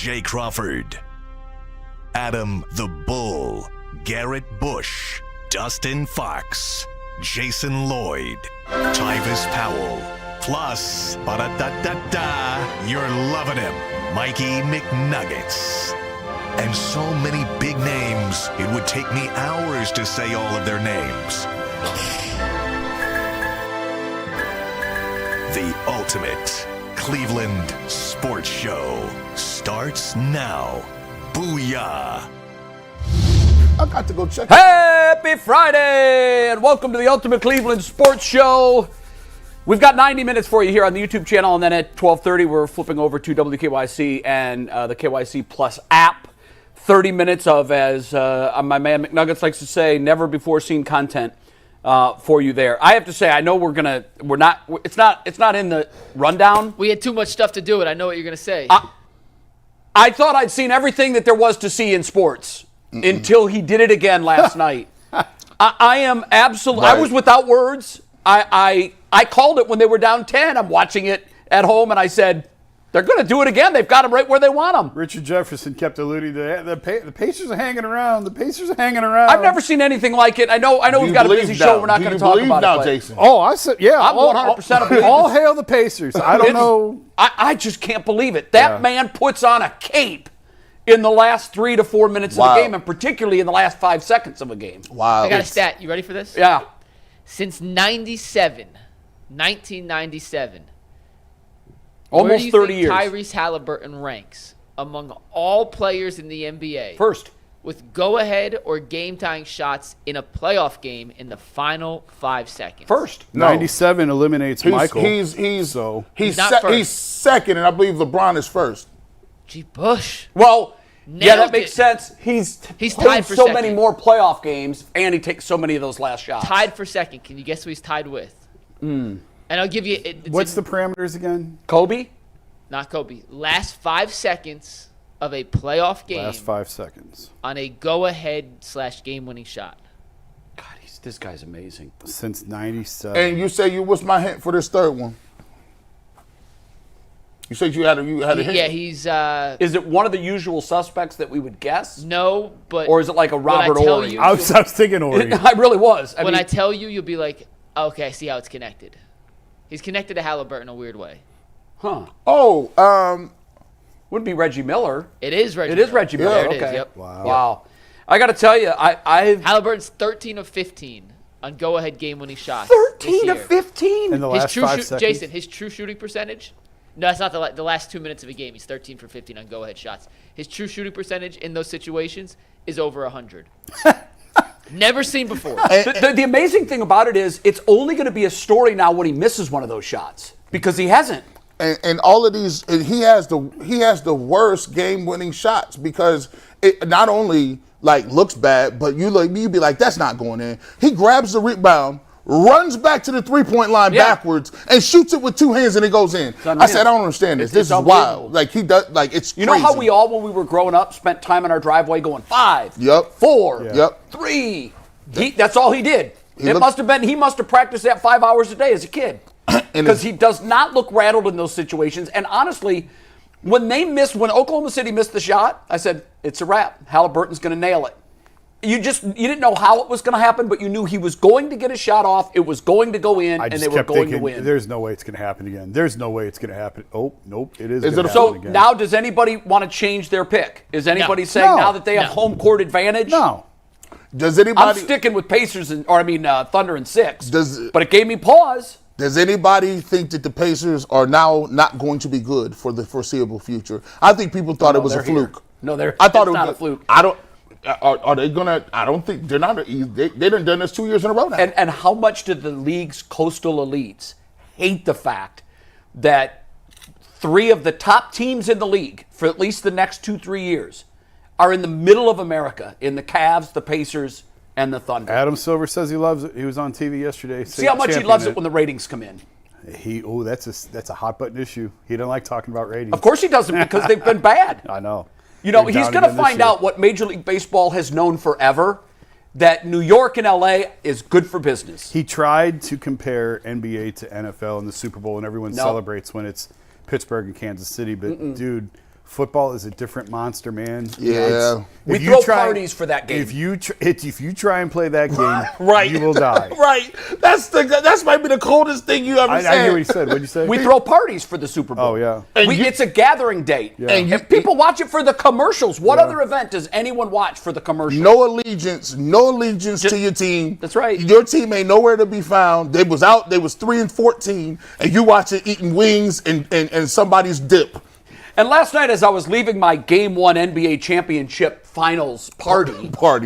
Jay Crawford, Adam the Bull, Garrett Bush, Dustin Fox, Jason Lloyd, Tyvis Powell, plus, ba-da-da-da-da, you're loving him, Mikey McNuggets. And so many big names, it would take me hours to say all of their names. The ultimate Cleveland sports show starts now. Booyah! I got to go check. Happy Friday, and welcome to the Ultimate Cleveland Sports Show. We've got 90 minutes for you here on the YouTube channel, and then at 12:30 we're flipping over to WKYC and the KYC Plus app. 30 minutes of, as my man McNuggets likes to say, never before seen content for you there. I have to say, I know it's not in the rundown. We had too much stuff to do it. I know what you're going to say. I thought I'd seen everything that there was to see in sports until he did it again last night. I am absolutely, Right. I was without words. I called it when they were down 10. I'm watching it at home, and I said, they're going to do it again. They've got them right where they want them. Richard Jefferson kept alluding to the Pacers are hanging around. The Pacers are hanging around. I've never seen anything like it. I know we've got a busy show. We're not going to talk about now, it. Jason? Oh, I said, yeah. I'm 100% believe all it. hail the Pacers. I don't know. I just can't believe it. That man puts on a cape in the last 3 to 4 minutes of the game, and particularly in the last 5 seconds of a game. Wow. I got a stat. You ready for this? Yeah. Since 1997, Almost where do you 30 think years. Tyrese Halliburton ranks among all players in the NBA First. with go-ahead or game-tying shots in a playoff game in the final 5 seconds? First. No. 97 eliminates Michael. He's He's not first. he's second, and I believe LeBron is first. G. Bush. Well, yeah, that Nailed makes it. sense. He's He's played tied for so second. many more playoff games, and he takes so many of those last shots. Tied for second. Can you guess who he's tied with? And I'll give you What's the parameters again? Kobe? not Kobe. Last 5 seconds of a playoff game Last 5 seconds. on a go-ahead / game-winning shot. God, this guy's amazing. Since 97. And you say what's my hint for this third one? You said you had a hint. Yeah, he's Is it one of the usual suspects that we would guess? no, but Or is it like a Robert tell Ory? you- I was thinking Ori. I really was. when I tell you, you'll be like, okay, I see how it's connected. He's connected to Halliburton in a weird way. Huh. Oh, Wouldn't be Reggie Miller. It is Reggie It is Miller. Reggie Miller. There it Okay. is, yep. Wow. I got to tell you, I've Halliburton's 13 of 15 on go-ahead game-winning shots. 13 this of year. 15. In the His last true 5 seconds. Jason, his true shooting percentage. No, that's not the last 2 minutes of a game. He's 13 for 15 on go-ahead shots. His true shooting percentage in those situations is over 100. Never seen before. The amazing thing about it is it's only going to be a story now when he misses one of those shots because he hasn't. and all of these, and he has the worst game-winning shots because it not only like looks bad, but you be like, that's not going in. He grabs the rebound, runs back to the three-point line backwards, and shoots it with 2 hands, and it goes in. I said, I don't understand this. This is wild. Like he does, like it's You crazy. know how we all, when we were growing up, spent time in our driveway going 5, Yep. 4, Yep. 3. That's all he did. He looked- must have practiced that 5 hours a day as a kid. Because he does not look rattled in those situations. And honestly, when Oklahoma City missed the shot, I said, it's a wrap. Halliburton's going to nail it. You didn't know how it was going to happen, but you knew he was going to get a shot off. It was going to go in, I and just they were kept going thinking, to win. there's no way it's going to happen again. There's no way it's going to happen. Oh, nope, it is Is going it to a- happen So again. now, does anybody want to change their pick? Is anybody No. saying No. now that they have No. home court advantage? No. Does I'm anybody sticking with Thunder in 6. Does- but it gave me pause. Does anybody think that the Pacers are now not going to be good for the foreseeable future? I think people thought it was a they're here. fluke. No, I thought it's it was not a fluke. I don't. Are they gonna? I don't think they're not. They done this 2 years in a row now. And how much do the league's coastal elites hate the fact that 3 of the top teams in the league for at least the next 2-3 years are in the middle of America, in the Cavs, the Pacers, and the Thunder? Adam Silver says he loves it. He was on TV yesterday. See how much he loves it when the ratings come in. That's a hot button issue. He doesn't like talking about ratings. Of course he doesn't, because they've been bad. I know. You know, They're he's down going to again this find year. out what Major League Baseball has known forever, that New York and L.A. is good for business. He tried to compare NBA to NFL in the Super Bowl, and everyone No. celebrates when it's Pittsburgh and Kansas City. But, dude, Football is a different monster, man. Yeah. We throw parties for that game. If you try and play that game, Right. you will die. Right. That's might be the coldest thing you ever said. I hear what you said. What'd you say? We throw parties for the Super Bowl. Oh, yeah. It's a gathering date. Yeah. And if people watch it for the commercials, what other event does anyone watch for the commercials? No allegiance to your team. That's right. Your team ain't nowhere to be found. They was 3-14, and you watch it eating wings and somebody's dip. And last night, as I was leaving my Game 1 NBA Championship Finals party,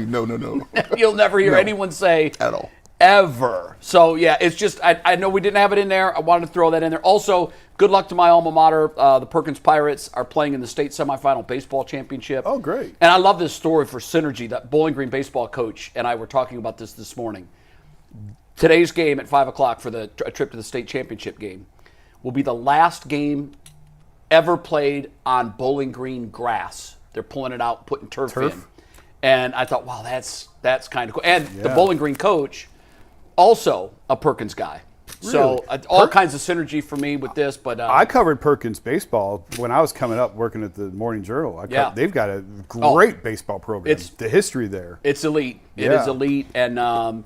No. you'll never hear anyone say At all. Ever. So, yeah, it's just, I know we didn't have it in there. I wanted to throw that in there. Also, good luck to my alma mater. The Perkins Pirates are playing in the state semifinal baseball championship. Oh, great. And I love this story for Synergy. That Bowling Green baseball coach and I were talking about this morning. Today's game at 5 o'clock for the trip to the state championship game will be the last game ever played on Bowling Green grass. They're pulling it out, putting turf in. And I thought, wow, that's kind of cool. And the Bowling Green coach, also a Perkins guy. Really? So all kinds of synergy for me with this. But I covered Perkins baseball when I was coming up working at the Morning Journal. They've got a great baseball program. It's the history there. It's elite. It is elite. And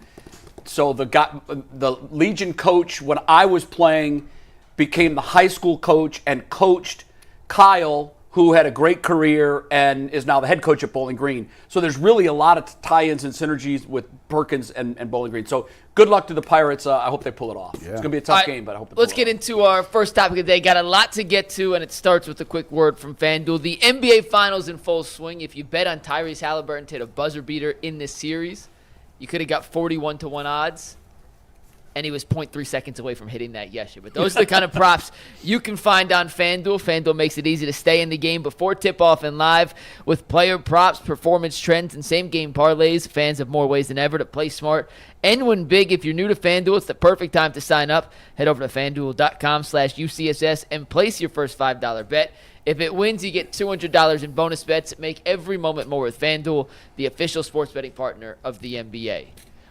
so the Legion coach, when I was playing, became the high school coach and coached Kyle, who had a great career and is now the head coach at Bowling Green. So there's really a lot of tie-ins and synergies with Perkins and Bowling Green. So good luck to the Pirates. I hope they pull it off. Yeah. It's going to be a tough game, but I hope they pull it off. Let's get into our first topic of the day. Got a lot to get to, and it starts with a quick word from FanDuel. The NBA Finals in full swing. If you bet on Tyrese Halliburton to hit a buzzer beater in this series, you could have got 41-1 odds. And he was 0.3 seconds away from hitting that yesterday. But those are the kind of props you can find on FanDuel. FanDuel makes it easy to stay in the game before tip-off and live with player props, performance trends, and same-game parlays. Fans have more ways than ever to play smart and win big. If you're new to FanDuel, it's the perfect time to sign up. Head over to FanDuel.com/UCSS and place your first $5 bet. If it wins, you get $200 in bonus bets. Make every moment more with FanDuel, the official sports betting partner of the NBA.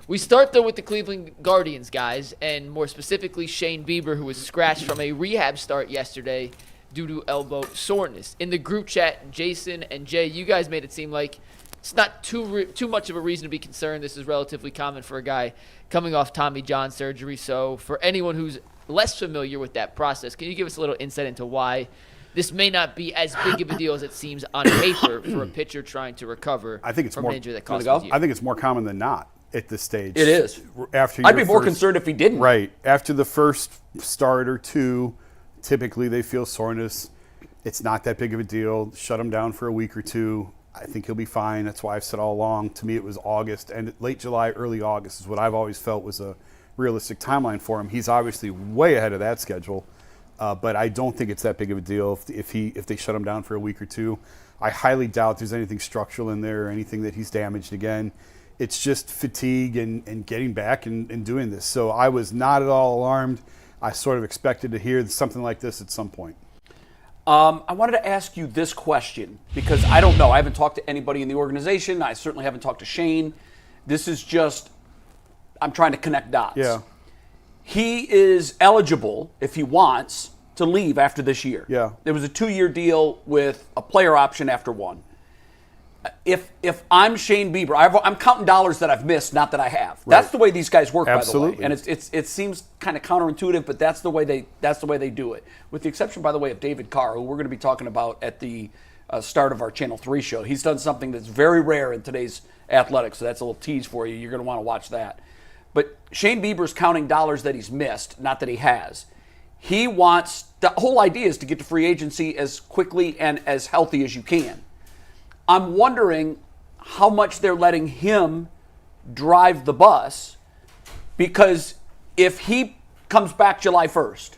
We start, though, with the Cleveland Guardians, guys, and more specifically Shane Bieber, who was scratched from a rehab start yesterday due to elbow soreness. In the group chat, Jason and Jay, you guys made it seem like it's not too much of a reason to be concerned. This is relatively common for a guy coming off Tommy John surgery. So for anyone who's less familiar with that process, can you give us a little insight into why this may not be as big of a deal as it seems on paper for a pitcher trying to recover from an injury that caused him to I think it's more common than not at this stage. It is. I'd be more concerned if he didn't. Right. After the first start or two, typically they feel soreness. It's not that big of a deal. Shut him down for a week or two. I think he'll be fine. That's why I've said all along, to me it was August, and late July, early August is what I've always felt was a realistic timeline for him. He's obviously way ahead of that schedule, but I don't think it's that big of a deal if they shut him down for a week or two. I highly doubt there's anything structural in there or anything that he's damaged again. It's just fatigue and getting back and doing this. So I was not at all alarmed. I sort of expected to hear something like this at some point. I wanted to ask you this question because I don't know. I haven't talked to anybody in the organization. I certainly haven't talked to Shane. This is just, I'm trying to connect dots. Yeah. He is eligible, if he wants, to leave after this year. Yeah. There was a 2-year deal with a player option after one. If I'm Shane Bieber, I'm counting dollars that I've missed, not that I have. Right. That's the way these guys work, Absolutely. by the way. And it seems kind of counterintuitive, but that's the way they do it. With the exception, by the way, of David Carr, who we're going to be talking about at the start of our Channel 3 show. He's done something that's very rare in today's athletics, so that's a little tease for you. You're going to want to watch that. But Shane Bieber's counting dollars that he's missed, not that he has. He wants, the whole idea is to get to free agency as quickly and as healthy as you can. I'm wondering how much they're letting him drive the bus, because if he comes back July 1st,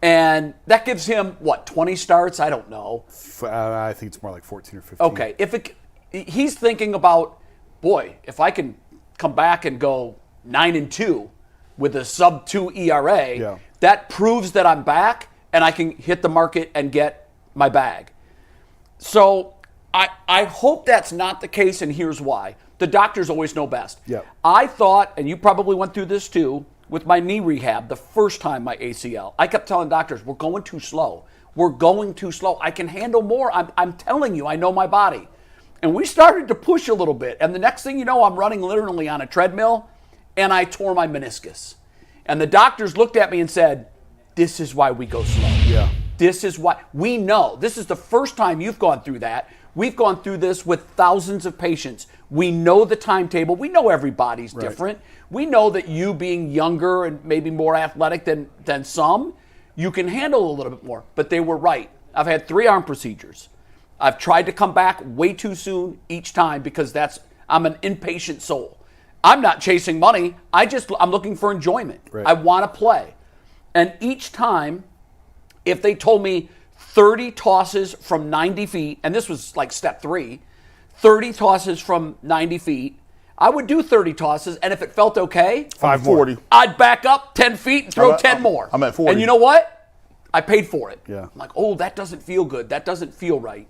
and that gives him, 20 starts? I don't know. I think it's more like 14 or 15. Okay. He's thinking about, boy, if I can come back and go 9-2 with a sub-2 ERA, that proves that I'm back and I can hit the market and get my bag. So I hope that's not the case, and here's why. The doctors always know best. Yeah. I thought, and you probably went through this too, with my knee rehab the first time my ACL, I kept telling doctors, we're going too slow. We're going too slow. I can handle more. I'm telling you, I know my body. And we started to push a little bit. And the next thing you know, I'm running literally on a treadmill, and I tore my meniscus. And the doctors looked at me and said, this is why we go slow. Yeah. This is why we know. This is the first time you've gone through that. We've gone through this with thousands of patients. We know the timetable. We know everybody's different. We know that you being younger and maybe more athletic than some, you can handle a little bit more. But they were right. I've had 3 arm procedures. I've tried to come back way too soon each time because I'm an impatient soul. I'm not chasing money. I'm looking for enjoyment. Right. I want to play. And each time, if they told me 30 tosses from 90 feet, and this was like step 3, 30 tosses from 90 feet, I would do 30 tosses, and if it felt okay, 540. I'd back up 10 feet and throw 10 more. I'm at 40. And you know what? I paid for it. Yeah. I'm like, oh, that doesn't feel good. That doesn't feel right.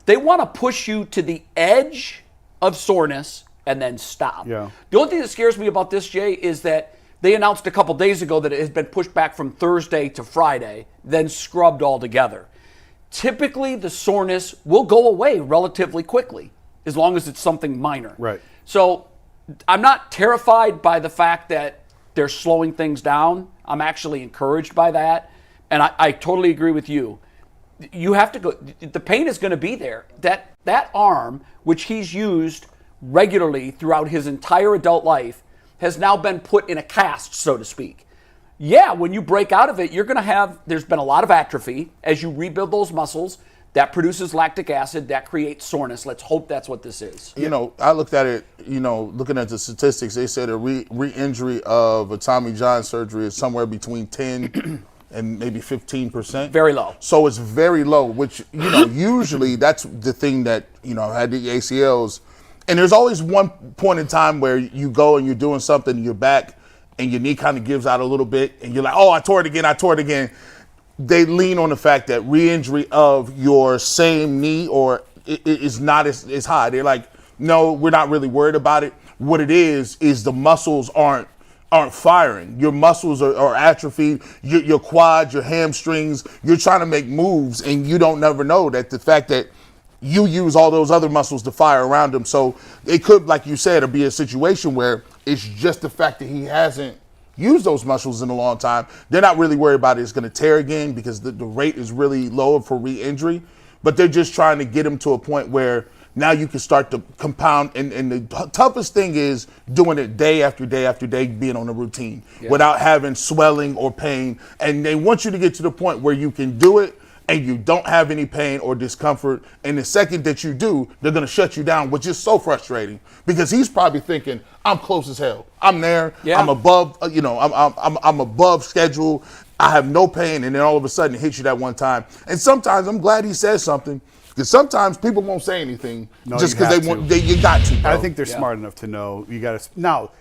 They want to push you to the edge of soreness and then stop. Yeah. The only thing that scares me about this, Jay, is that they announced a couple days ago that it has been pushed back from Thursday to Friday, then scrubbed altogether. Typically, the soreness will go away relatively quickly, as long as it's something minor. Right. So I'm not terrified by the fact that they're slowing things down. I'm actually encouraged by that. And I totally agree with you. You have to go. The pain is going to be there. That arm, which he's used regularly throughout his entire adult life, has now been put in a cast, so to speak. Yeah, when you break out of it, you're going to have, there's been a lot of atrophy. As you rebuild those muscles, that produces lactic acid, that creates soreness. Let's hope that's what this is. You know, I looked at it, looking at the statistics, they said a re-injury of a Tommy John surgery is somewhere between 10 and maybe 15%. Very low. So it's very low, which, usually that's the thing that, had the ACLs. And there's always one point in time where you go and you're doing something, you're back, and your knee kind of gives out a little bit, and you're like, oh, I tore it again. They lean on the fact that re-injury of your same knee is not as high. They're like, no, we're not really worried about it. What it is the muscles aren't firing. Your muscles are atrophied. Your quads, your hamstrings, you're trying to make moves, and you don't never know that the fact that you use all those other muscles to fire around them. So it could, like you said, be a situation where it's just the fact that he hasn't used those muscles in a long time. They're not really worried about it's going to tear again because the rate is really low for re-injury. But they're just trying to get him to a point where now you can start to compound. And the toughest thing is doing it day after day after day, being on a routine without having swelling or pain. And they want you to get to the point where you can do it and you don't have any pain or discomfort. And the second that you do, they're going to shut you down, which is so frustrating because he's probably thinking, I'm close as hell. I'm there. Yeah. I'm above, I'm above schedule. I have no pain. And then all of a sudden it hits you that one time. And sometimes I'm glad he says something because sometimes people won't say anything just because you got to, bro. I think they're smart enough to know you got to. Now,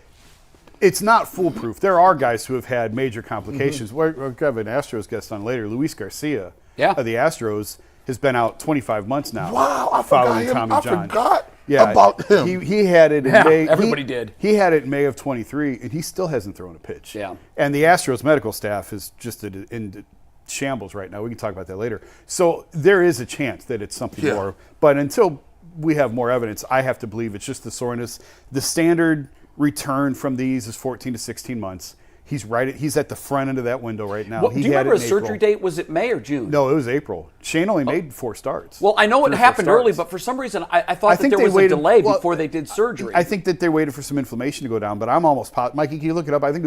it's not foolproof. There are guys who have had major complications. Mm-hmm. We're going to have an Astros guest on later, Luis Garcia. Of the Astros has been out 25 months now. Wow, I following forgot him. Tommy John. I forgot about him. He had it in May. Everybody did. He had it in May of 23, and he still hasn't thrown a pitch. Yeah. And the Astros medical staff is just in shambles right now. We can talk about that later. So there is a chance that it's something more. But until we have more evidence, I have to believe it's just the soreness. The standard return from these is 14 to 16 months. He's at the front end of that window right now. Do you remember his surgery date? Was it May or June? No, it was April. Shane only made 4 starts. Well, I know it happened early, but for some reason I thought that there was a delay before they did surgery. I think that they waited for some inflammation to go down, but I'm almost positive. Mikey, can you look it up? I think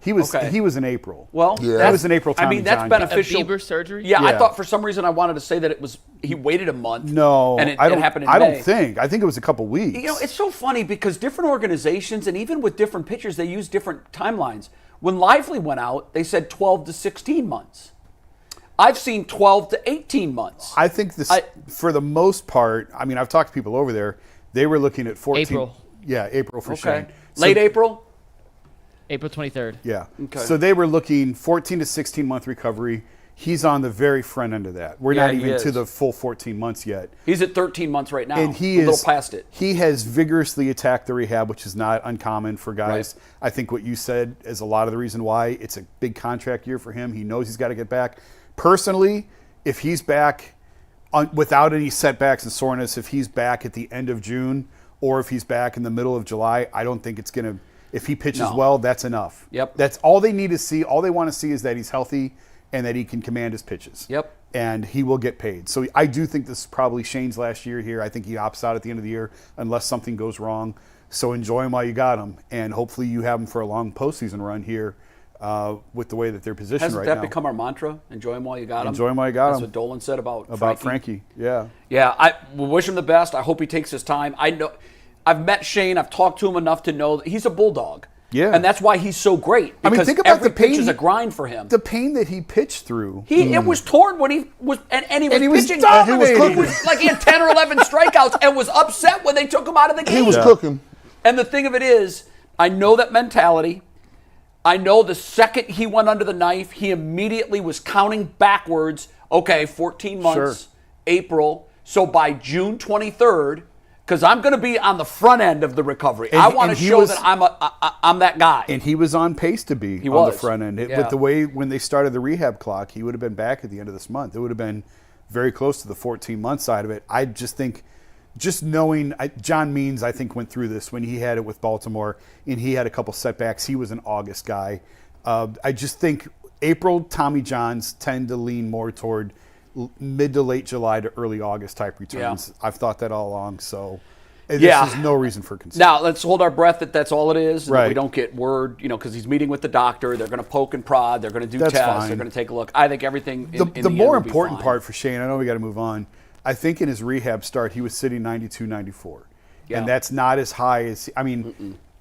he was in April. Well, that was in April. Tommy that's John beneficial. A Bieber surgery? Yeah, I thought for some reason I wanted to say that he waited a month. No, and it happened in May. I don't think. I think it was a couple weeks. It's so funny because different organizations and even with different pitchers, they use different timelines. When Lively went out, they said 12 to 16 months. I've seen 12 to 18 months. I think for the most part, I mean, I've talked to people over there. They were looking at 14. April. Yeah, April for Shane. Late April? April 23rd. Yeah. Okay. So they were looking 14 to 16 month recovery. He's on the very front end of that. We're not even to the full 14 months yet. He's at 13 months right now. And he a little past it. He has vigorously attacked the rehab, which is not uncommon for guys. Right. I think what you said is a lot of the reason why it's a big contract year for him. He knows he's got to get back. Personally, if he's back without any setbacks and soreness, if he's back at the end of June or if he's back in the middle of July, I don't think it's going to – if he pitches well, that's enough. Yep. That's all they need to see. All they want to see is that he's healthy and that he can command his pitches. Yep. And he will get paid. So I do think this is probably Shane's last year here. I think he opts out at the end of the year unless something goes wrong. So enjoy him while you got him, and hopefully you have him for a long postseason run here with the way that they're positioned Hasn't right that now. become our mantra? Enjoy him while you got him. Enjoy him while you got him. That's what Dolan said about Frankie. Yeah. Yeah, I wish him the best. I hope he takes his time. I know, I've met Shane. I've talked to him enough to know that he's a bulldog. Yeah. And that's why he's so great. Because think about every the pain pitch is a grind for him. The pain that he pitched through. It was torn when he was, and he was pitching. dominating. He was like he had 10 or 11 strikeouts and was upset when they took him out of the game. He was cooking. And the thing of it is, I know that mentality. I know the second he went under the knife, he immediately was counting backwards. Okay, 14 months, April. So by June 23rd, because I'm going to be on the front end of the recovery. I want to show that I'm that guy. And he was on pace to be on the front end. With the way when they started the rehab clock, he would have been back at the end of this month. It would have been very close to the 14-month side of it. I just think, just knowing, John Means, I think, went through this when he had it with Baltimore, and he had a couple setbacks. He was an August guy. I just think April Tommy Johns tend to lean more toward mid to late July to early August type returns. Yeah. I've thought that all along, so this is no reason for concern. Now, let's hold our breath that that's all it is. Right. That we don't get word, because he's meeting with the doctor. They're going to poke and prod. They're going to do tests. Fine. They're going to take a look. I think everything in the more end important part for Shane, I know we got to move on, I think in his rehab start, he was sitting 92, 94. Yeah. And that's not as high as,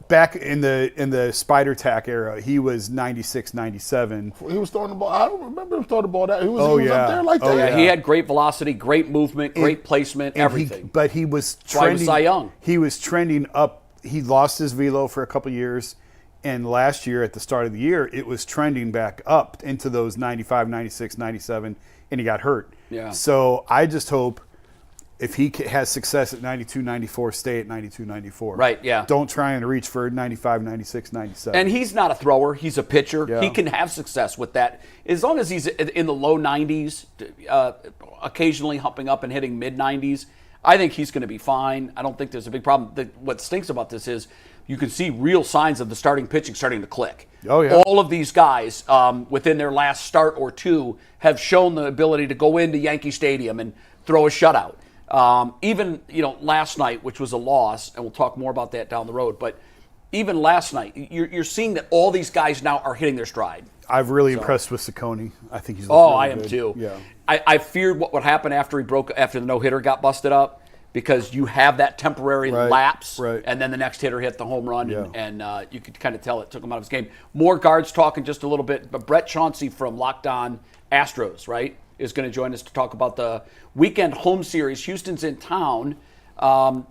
back in the Spider Tack era, he was 96, 97. He was throwing the ball. I don't remember him throwing the ball. He was up there like that. Yeah, he had great velocity, great movement, great placement, everything. But he was trending. Cy Young. He was trending up. He lost his velo for a couple years, and last year at the start of the year, it was trending back up into those 95, 96, 97, and he got hurt. Yeah. So I just hope, if he has success at 92, 94, stay at 92, 94. Right, yeah. Don't try and reach for 95, 96, 97. And he's not a thrower. He's a pitcher. Yeah. He can have success with that. As long as he's in the low 90s, occasionally humping up and hitting mid-90s, I think he's going to be fine. I don't think there's a big problem. What stinks about this is you can see real signs of the starting pitching starting to click. Oh, yeah. All of these guys, within their last start or two, have shown the ability to go into Yankee Stadium and throw a shutout. Even last night, which was a loss, and we'll talk more about that down the road, but even last night, you're seeing that all these guys now are hitting their stride. I've really impressed with Ciccone. I think he's I really am good. too. Yeah. I feared what would happen after the no-hitter got busted up, because you have that temporary lapse, and then the next hitter hit the home run, and you could kind of tell it took him out of his game. More guards talking just a little bit, but Brett Chauncey from Locked On Astros, right, is going to join us to talk about the weekend home series. Houston's in town.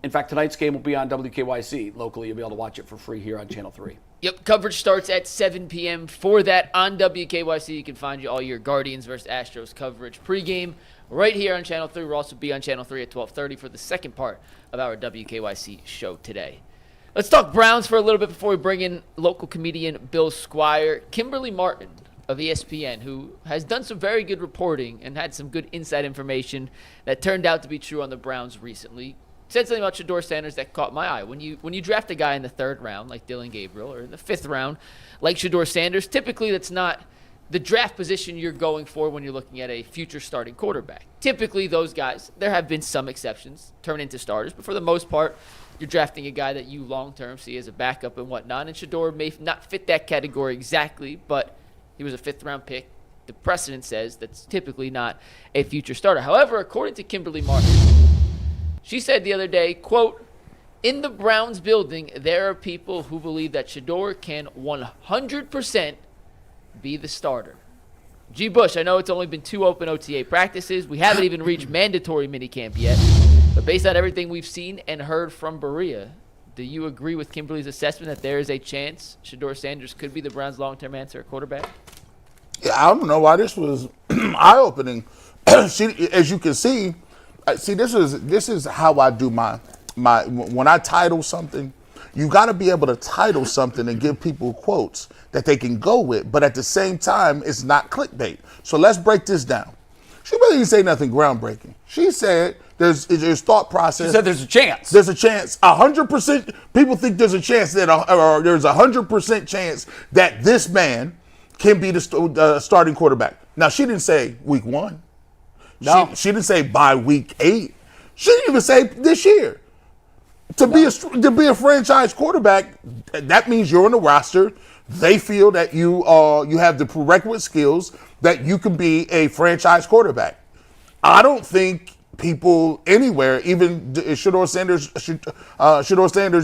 In fact, tonight's game will be on WKYC. Locally, you'll be able to watch it for free here on Channel 3. Yep, coverage starts at 7 p.m. For that, on WKYC, you can find all your Guardians versus Astros coverage pregame right here on Channel 3. We'll also be on Channel 3 at 12:30 for the second part of our WKYC show today. Let's talk Browns for a little bit before we bring in local comedian Bill Squire. Kimberly Martin of ESPN, who has done some very good reporting and had some good inside information that turned out to be true on the Browns recently, said something about Shedeur Sanders that caught my eye. When you draft a guy in the 3rd round, like Dylan Gabriel, or in the 5th round, like Shedeur Sanders, typically that's not the draft position you're going for when you're looking at a future starting quarterback. Typically those guys, there have been some exceptions, turn into starters, but for the most part, you're drafting a guy that you long-term see as a backup and whatnot, and Shedeur may not fit that category exactly, but he was a 5th-round pick. The precedent says that's typically not a future starter. However, according to Kimberly Martin, she said the other day, quote, "In the Browns building, there are people who believe that Shedeur can 100% be the starter." G. Bush, I know it's only been 2 open OTA practices. We haven't even reached mandatory minicamp yet. But based on everything we've seen and heard from Berea, do you agree with Kimberly's assessment that there is a chance Shedeur Sanders could be the Browns' long-term answer at quarterback? Yeah, I don't know why this was eye-opening. As you can see, this is how I do my when I title something. You got to be able to title something and give people quotes that they can go with, but at the same time, it's not clickbait. So let's break this down. She really didn't say nothing groundbreaking. She said there's thought process. She said there's a chance. There's a chance. 100%. People think there's a chance that, or there's 100% chance that this man can be the starting quarterback. Now, she didn't say week 1. No. She didn't say by week 8. She didn't even say this year. To be a franchise quarterback, that means you're on the roster. They feel that you have the prerequisite skills that you can be a franchise quarterback. I don't think people anywhere, even Shedeur Sanders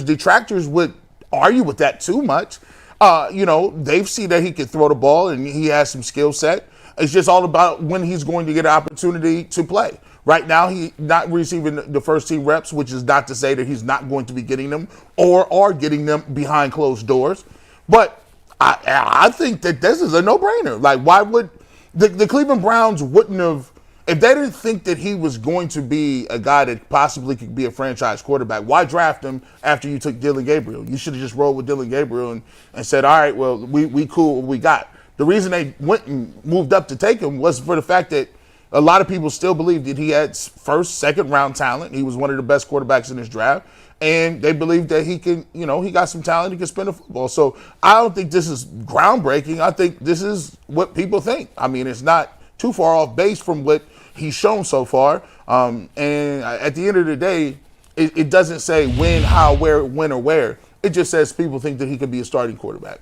detractors, would argue with that too much. They've seen that he can throw the ball and he has some skill set. It's just all about when he's going to get an opportunity to play. Right now, he's not receiving the first team reps, which is not to say that he's not going to be getting them or are getting them behind closed doors. But I think that this is a no-brainer. Like, why would the Cleveland Browns wouldn't have, if they didn't think that he was going to be a guy that possibly could be a franchise quarterback, why draft him after you took Dillon Gabriel? You should have just rolled with Dillon Gabriel and said, all right, well, we cool what we got. The reason they went and moved up to take him was for the fact that a lot of people still believe that he had first, second round talent. He was one of the best quarterbacks in this draft. And they believe that he can, he got some talent, he can spin the football. So I don't think this is groundbreaking. I think this is what people think. I mean, it's not too far off base from what he's shown so far. And at the end of the day, it doesn't say when, how, where, when, or where. It just says people think that he could be a starting quarterback.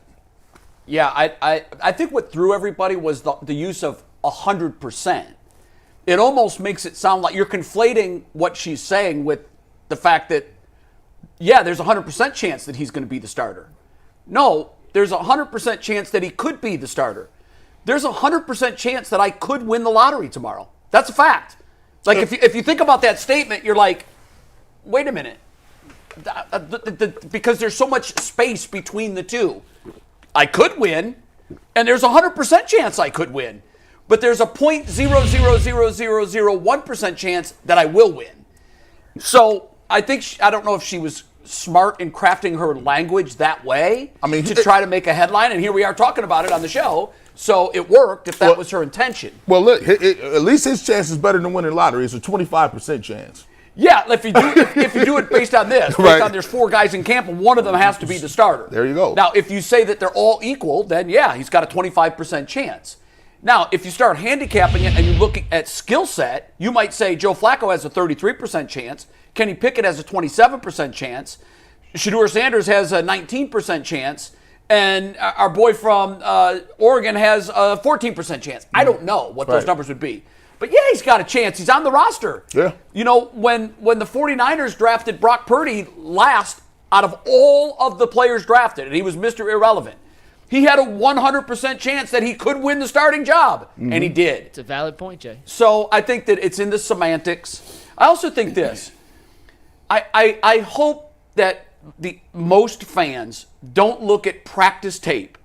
Yeah, I think what threw everybody was the use of 100%. It almost makes it sound like you're conflating what she's saying with the fact that, yeah, there's a 100% chance that he's going to be the starter. No, there's a 100% chance that he could be the starter. There's a 100% chance that I could win the lottery tomorrow. That's a fact. Like, if you think about that statement, you're like, wait a minute. Because there's so much space between the two. I could win, and there's a 100% chance I could win. But there's a 0.0000001% chance that I will win. So I think, I don't know if she was smart in crafting her language that way to try to make a headline, and here we are talking about it on the show. So it worked if that was her intention. Well, look, at least his chance is better than winning the lottery. It's a 25% chance. Yeah, if you do it based on this, based on there's 4 guys in camp and one of them has to be the starter. There you go. Now, if you say that they're all equal, then yeah, he's got a 25% chance. Now, if you start handicapping it and you look at skill set, you might say Joe Flacco has a 33% chance, Kenny Pickett has a 27% chance, Shedeur Sanders has a 19% chance, and our boy from Oregon has a 14% chance. I don't know what those numbers would be. But yeah, he's got a chance. He's on the roster. Yeah. When the 49ers drafted Brock Purdy last out of all of the players drafted, and he was Mr. Irrelevant, he had a 100% chance that he could win the starting job, and he did. It's a valid point, Jay. So I think that it's in the semantics. I also think this. I hope that the most fans don't look at practice tape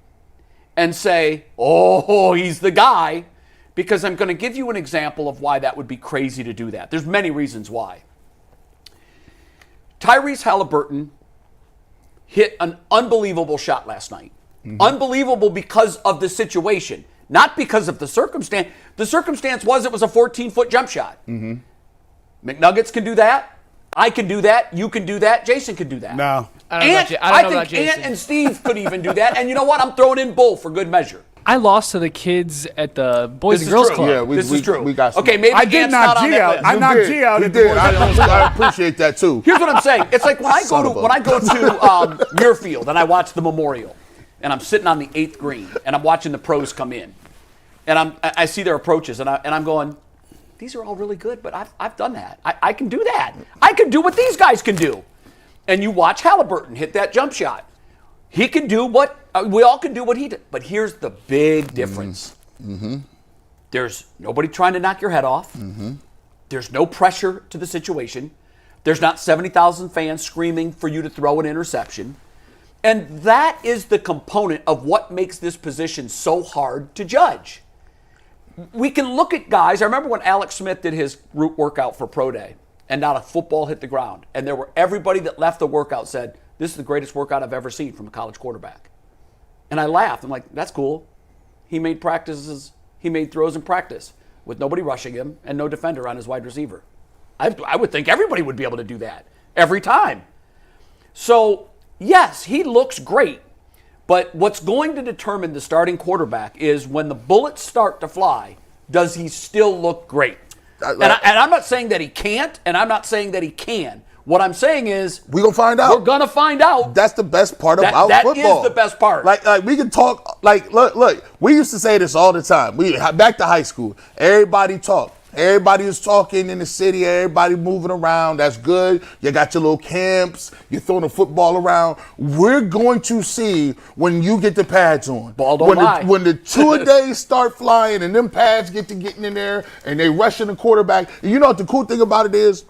and say, oh, he's the guy, because I'm going to give you an example of why that would be crazy to do that. There's many reasons why. Tyrese Halliburton hit an unbelievable shot last night. Unbelievable because of the situation, not because of the circumstance. The circumstance was it was a 14-foot jump shot. McNuggets can do that. I can do that. You can do that. Jason can do that. No. I think Ant and Steve could even do that. And you know what? I'm throwing in Bull for good measure. I lost to the kids at the Boys and Girls Club. Yeah, this is true. We got some. Okay, maybe I did Ant's knock not on G that out. list. I knocked G out. He did. I appreciate that too. Here's what I'm saying. It's like when I go to Muirfield and I watch the Memorial, and I'm sitting on the 8th green and I'm watching the pros come in, and I see their approaches and I'm going, these are all really good, but I've done that. I can do that. I can do what these guys can do. And you watch Halliburton hit that jump shot. He can do what we all can do what he did. But here's the big difference. There's nobody trying to knock your head off. There's no pressure to the situation. There's not 70,000 fans screaming for you to throw an interception. And that is the component of what makes this position so hard to judge. We can look at guys. I remember when Alex Smith did his root workout for Pro Day and not a football hit the ground. And everybody that left the workout said, this is the greatest workout I've ever seen from a college quarterback. And I laughed. I'm like, that's cool. He made throws in practice. with nobody rushing him and no defender on his wide receiver. I would think everybody would be able to do that every time. So, yes, he looks great. But what's going to determine the starting quarterback is when the bullets start to fly, does he still look great? And I'm not saying that he can't, and I'm not saying that he can. What I'm saying is we're going to find out. We're going to find out. That's the best part about football. That is the best part. Like we can talk, look, we used to say this all the time. Back to high school, everybody talked. Everybody was talking in the city. Everybody moving around. That's good. You got your little camps. You're throwing the football around. We're going to see when you get the pads on. Ball don't lie. When the two-a-days start flying and them pads getting in there and they rushing the quarterback. You know what the cool thing about it is?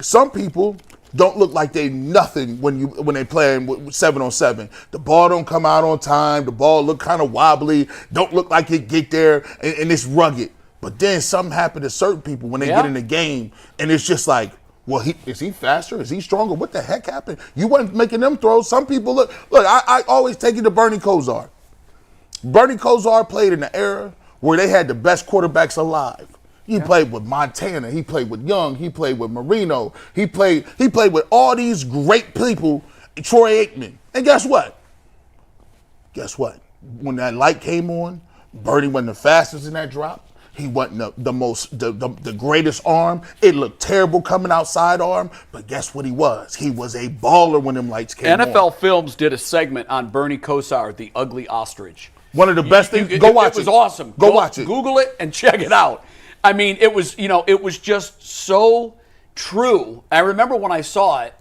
Some people don't look like they nothing when they playing with 7-on-7. The ball don't come out on time. The ball look kind of wobbly. Don't look like it get there, and it's rugged. But then something happened to certain people when they get in the game, and it's just like, well, is he faster? Is he stronger? What the heck happened? You weren't making them throws. Some people look. I always take it to Bernie Kosar. Bernie Kosar played in the era where they had the best quarterbacks alive. He played with Montana. He played with Young. He played with Marino. He played with all these great people. Troy Aikman. And guess what? When that light came on, Bernie wasn't the fastest in that drop. He wasn't the greatest arm. It looked terrible coming outside arm, but guess what he was? He was a baller when them lights came on. NFL Films did a segment on Bernie Kosar, the ugly ostrich. One of the best things. Go watch it. It was awesome. Go watch it. Google it and check it out. I mean, it was just so true. I remember when I saw it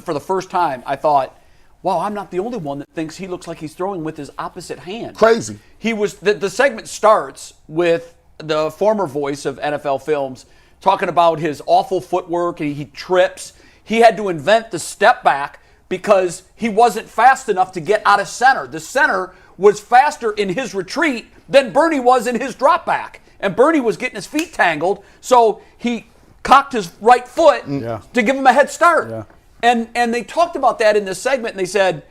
for the first time, I thought, wow, I'm not the only one that thinks he looks like he's throwing with his opposite hand. Crazy. The segment starts with the former voice of NFL Films talking about his awful footwork, and he trips. He had to invent the step back because he wasn't fast enough to get out of center. The center was faster in his retreat than Bernie was in his drop back. And Bernie was getting his feet tangled, so he cocked his right foot to give him a head start. Yeah. And they talked about that in this segment, and they said,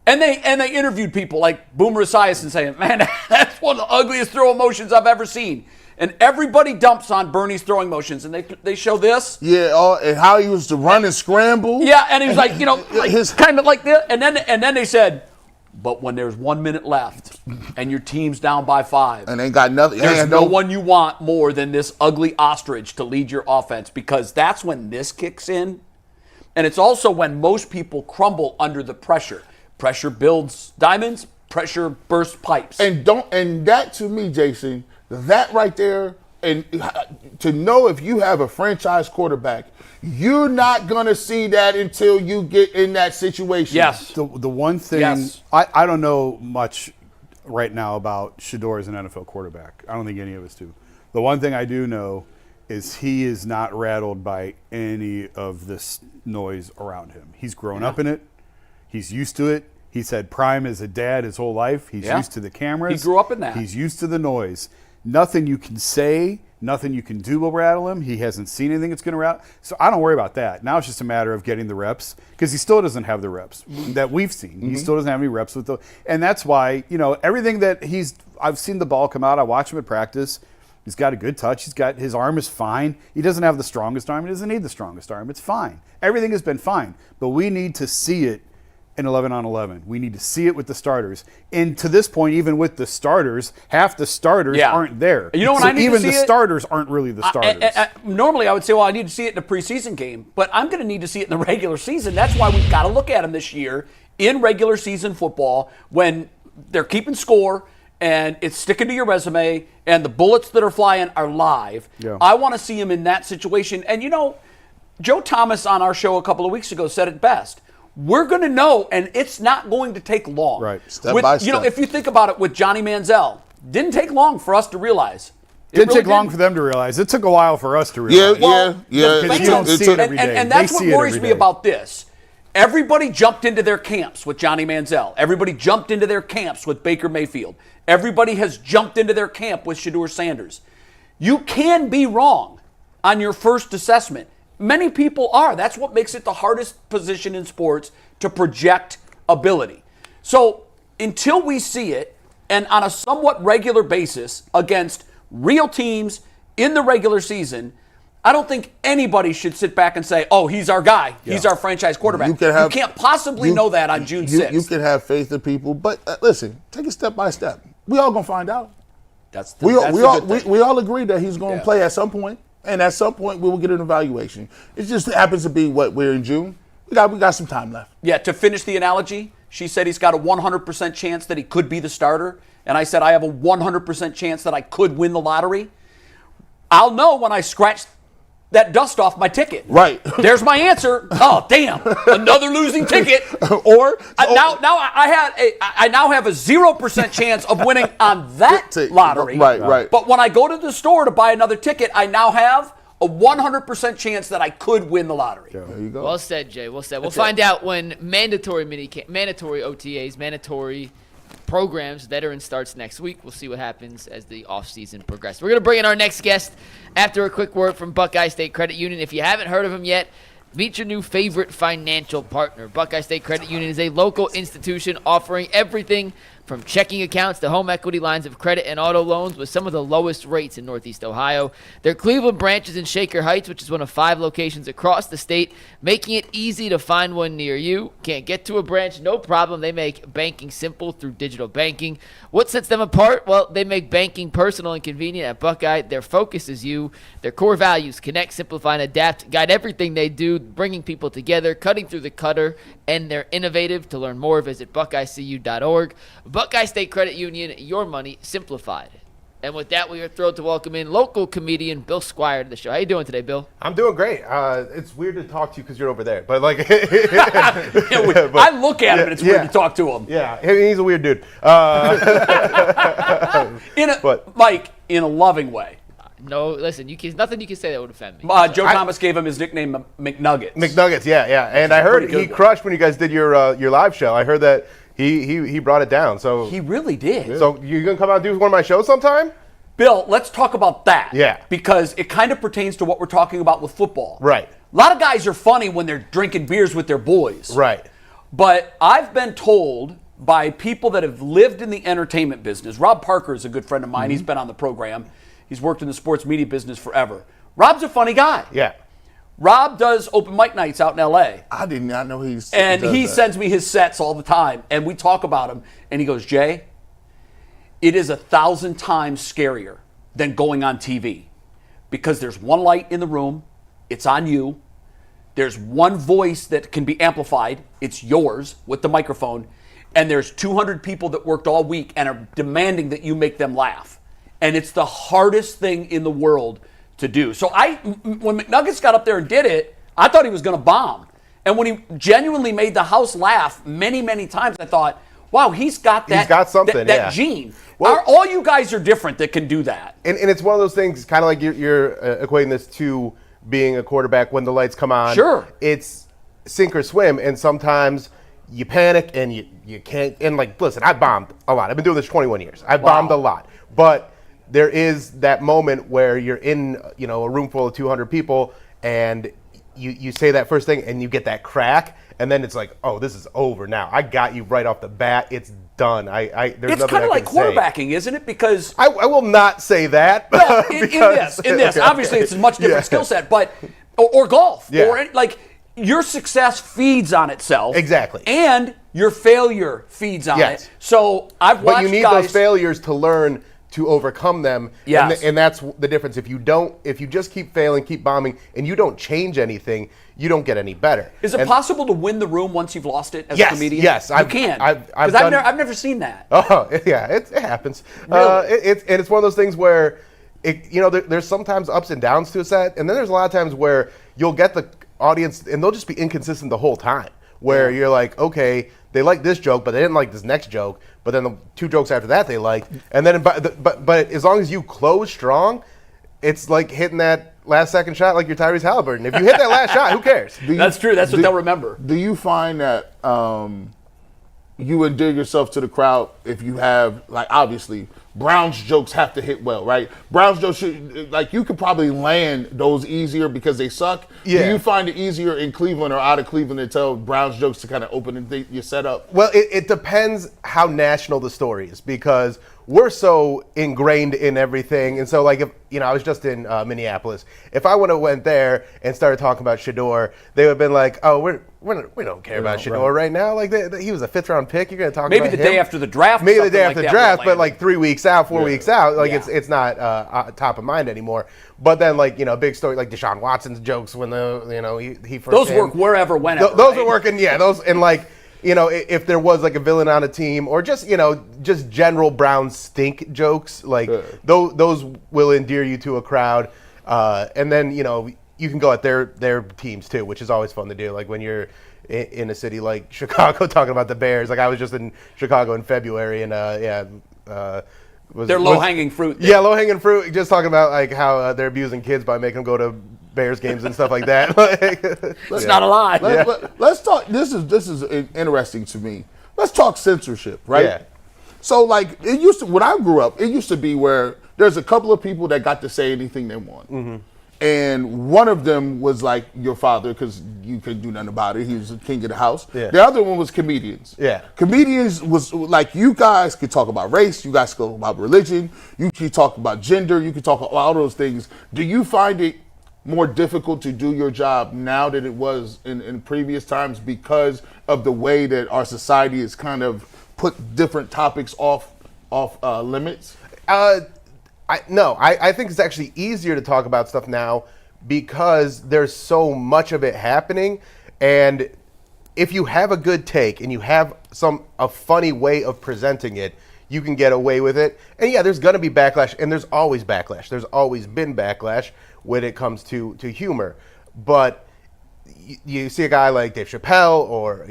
and they interviewed people like Boomer Esiason saying, man, that's one of the ugliest throw motions I've ever seen. And everybody dumps on Bernie's throwing motions, and they show this. Yeah, and how he was to run and scramble. Yeah, and he was like, kind of like this. And then they said, but when there's 1 minute left and your team's down by 5, and ain't got nothing, there's no one you want more than this ugly ostrich to lead your offense, because that's when this kicks in. And it's also when most people crumble under the pressure. Pressure builds diamonds, pressure bursts pipes. And that to me, Jason, that right there, and to know if you have a franchise quarterback, you're not going to see that until you get in that situation. Yes. The one thing, I don't know much right now about Shedeur as an NFL quarterback. I don't think any of us do. The one thing I do know is he is not rattled by any of this noise around him. He's grown up in it. He's used to it. He's had Prime as a dad his whole life. He's used to the cameras. He grew up in that. He's used to the noise. Nothing you can say, nothing you can do will rattle him. He hasn't seen anything that's going to rattle. So I don't worry about that. Now it's just a matter of getting the reps, because he still doesn't have the reps that we've seen. Mm-hmm. He still doesn't have any reps with those. And that's why, everything that I've seen the ball come out. I watch him at practice. He's got a good touch. His arm is fine. He doesn't have the strongest arm. He doesn't need the strongest arm. It's fine. Everything has been fine. But we need to see it in 11-on-11. We need to see it with the starters. And to this point, even with the starters, half the starters aren't there. You know when I need to see even the starters aren't really the starters. Normally, I would say, well, I need to see it in a preseason game. But I'm going to need to see it in the regular season. That's why we've got to look at them this year in regular season football when they're keeping score and it's sticking to your resume and the bullets that are flying are live. Yeah. I want to see him in that situation. And, Joe Thomas on our show a couple of weeks ago said it best. We're going to know, and it's not going to take long. Right. Step by step. If you think about it with Johnny Manziel, didn't take long for us to realize. Didn't take long for them to realize. It took a while for us to realize. Yeah. Because you don't see it every day. And that's what worries me about this. Everybody jumped into their camps with Johnny Manziel. Everybody jumped into their camps with Baker Mayfield. Everybody has jumped into their camp with Shedeur Sanders. You can be wrong on your first assessment. Many people are. That's what makes it the hardest position in sports to project ability. So until we see it, and on a somewhat regular basis against real teams in the regular season, I don't think anybody should sit back and say, oh, he's our guy. Yeah. He's our franchise quarterback. You can't possibly know that on June 6th. You can have faith in people, but listen, take it step by step. We all going to find out. We all agree that he's going to play at some point, and at some point we will get an evaluation. It just happens to be we're in June. We got some time left. Yeah, to finish the analogy, she said he's got a 100% chance that he could be the starter, and I said I have a 100% chance that I could win the lottery. I'll know when I scratch that dust off my ticket. Right. There's my answer. Oh, damn. Another losing ticket. I now have a 0% chance of winning on that lottery. Right. But when I go to the store to buy another ticket, I now have a 100% chance that I could win the lottery. There you go. Well said, Jay. Well said. We'll find out when mandatory OTAs, mandatory programs, veteran starts next week. We'll see what happens as the offseason progresses. We're going to bring in our next guest after a quick word from Buckeye State Credit Union. If you haven't heard of them yet, meet your new favorite financial partner. Buckeye State Credit Union is a local institution offering everything from checking accounts to home equity lines of credit and auto loans with some of the lowest rates in Northeast Ohio. Their Cleveland branch is in Shaker Heights, which is one of 5 locations across the state, making it easy to find one near you. Can't get to a branch? No problem. They make banking simple through digital banking. What sets them apart? Well, they make banking personal and convenient at Buckeye. Their focus is you. Their core values: connect, simplify, and adapt. Guide everything they do, bringing people together, cutting through the clutter, and they're innovative. To learn more, visit buckeyecu.org. Buckeye State Credit Union, your money simplified. And with that, we are thrilled to welcome in local comedian Bill Squire to the show. How you doing today, Bill? I'm doing great. It's weird to talk to you because you're over there, but like, I look at him and it's weird to talk to him. Yeah, he's a weird dude. Mike, in a loving way. No, listen, nothing you can say that would offend me. Joe Thomas gave him his nickname, McNuggets. McNuggets, yeah. And I heard he crushed when you guys did your live show. I heard that he brought it down. So he really did. So you're gonna come out and do one of my shows sometime? Bill, let's talk about that. Yeah. Because it kind of pertains to what we're talking about with football. Right. A lot of guys are funny when they're drinking beers with their boys. Right. But I've been told by people that have lived in the entertainment business. Rob Parker is a good friend of mine. Mm-hmm. He's been on the program. He's worked in the sports media business forever. Rob's a funny guy. Yeah. Rob does open mic nights out in L.A. I did not know he sends me his sets all the time, and we talk about him. And he goes, Jay, it is 1,000 times scarier than going on TV because there's one light in the room. It's on you. There's one voice that can be amplified. It's yours with the microphone. And there's 200 people that worked all week and are demanding that you make them laugh. And it's the hardest thing in the world to do. So when McNuggets got up there and did it, I thought he was going to bomb. And when he genuinely made the house laugh many, many times, I thought, wow, he's got something, that gene. Well, all you guys are different that can do that. And it's one of those things, kind of like you're equating this to being a quarterback when the lights come on. Sure. It's sink or swim, and sometimes you panic and you can't. And like, listen, I bombed a lot. I've been doing this 21 years. I've bombed a lot. But there is that moment where you're in, a room full of 200 people, and you say that first thing, and you get that crack, and then it's like, oh, this is over now. I got you right off the bat. It's done. There's it's kind of like quarterbacking, isn't it? Because I will not say that. No, in this, obviously, it's a much different skill set, but or golf, or your success feeds on itself. Exactly. And your failure feeds on it. So I've watched But you need those failures to learn to overcome them. Yes. And that's the difference. If you just keep failing, keep bombing, and you don't change anything, you don't get any better. Is it possible to win the room once you've lost it as a comedian? Yes, you can. Because I've never seen that. Oh, yeah, it happens. Really? It's one of those things where, there's sometimes ups and downs to a set, and then there's a lot of times where you'll get the audience, and they'll just be inconsistent the whole time, where you're like, okay, they like this joke, but they didn't like this next joke, but then the 2 jokes after that they liked, and then but as long as you close strong, it's like hitting that last second shot like you're Tyrese Halliburton. If you hit that last shot, who cares? That's true. That's what they'll remember. Do you find that you endear yourself to the crowd if you have, obviously, Brown's jokes have to hit well, right? Brown's jokes, you could probably land those easier because they suck. Yeah. Do you find it easier in Cleveland or out of Cleveland to tell Brown's jokes to kind of open your setup? Well, it depends how national the story is, because we're so ingrained in everything. And so, like, if I was just in Minneapolis, if I would have went there and started talking about Shedeur, they would have been like, "Oh, we don't care about Shedeur right now. Like, he was a 5th-round pick. You're going to talk maybe about the him? day after the draft. Maybe the day after the draft, but land. like 3 weeks out, 4 weeks out, like it's not top of mind anymore. But then, like, big story like Deshaun Watson's jokes when he first those work wherever, whenever. Those are working, yeah. Those and like. If there was like a villain on a team or just general Brown stink jokes, like those will endear you to a crowd. And then, you can go at their teams too, which is always fun to do. Like when you're in a city like Chicago talking about the Bears. Like I was just in Chicago in February and they're low-hanging fruit. Yeah, low-hanging fruit. Just talking about like how they're abusing kids by making them go to Bears games and stuff like that. It's not a lie. Let's talk. This is interesting to me. Let's talk censorship, right? Yeah. So like it used to when I grew up, it used to be where there's a couple of people that got to say anything they want. Mm-hmm. And one of them was like your father, because you couldn't do nothing about it. He was the king of the house. Yeah. The other one was comedians. Yeah. Comedians was like, you guys could talk about race, you guys could talk about religion, you could talk about gender, you could talk about all those things. Do you find it more difficult to do your job now than it was in previous times because of the way that our society has kind of put different topics off limits? I think it's actually easier to talk about stuff now because there's so much of it happening. And if you have a good take and you have a funny way of presenting it, you can get away with it. And yeah, there's going to be backlash, and there's always backlash. There's always been backlash when it comes to humor. But you see a guy like Dave Chappelle or,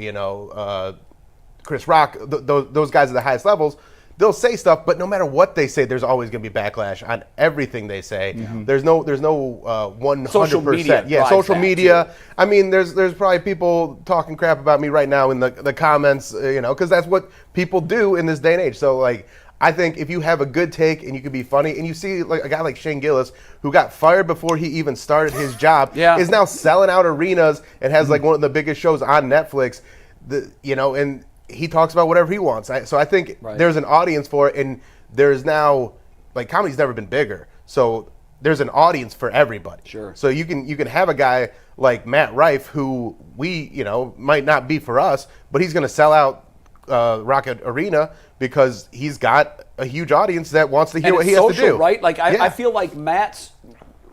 Chris Rock, those guys at the highest levels, they'll say stuff, but no matter what they say, there's always going to be backlash on everything they say. Mm-hmm. There's no 100%. Social media. Yeah, social media. Too. I mean, there's probably people talking crap about me right now in the comments, because that's what people do in this day and age. So, like, I think if you have a good take and you can be funny, and you see like a guy like Shane Gillis, who got fired before he even started his job, is now selling out arenas and has like one of the biggest shows on Netflix, and he talks about whatever he wants. So I think there's an audience for it, and there's now, like, comedy's never been bigger. So there's an audience for everybody. Sure. So you can have a guy like Matt Rife, who we, might not be for us, but he's going to sell out Rocket Arena because he's got a huge audience that wants to hear what he has to do. Right? Like I feel like Matt's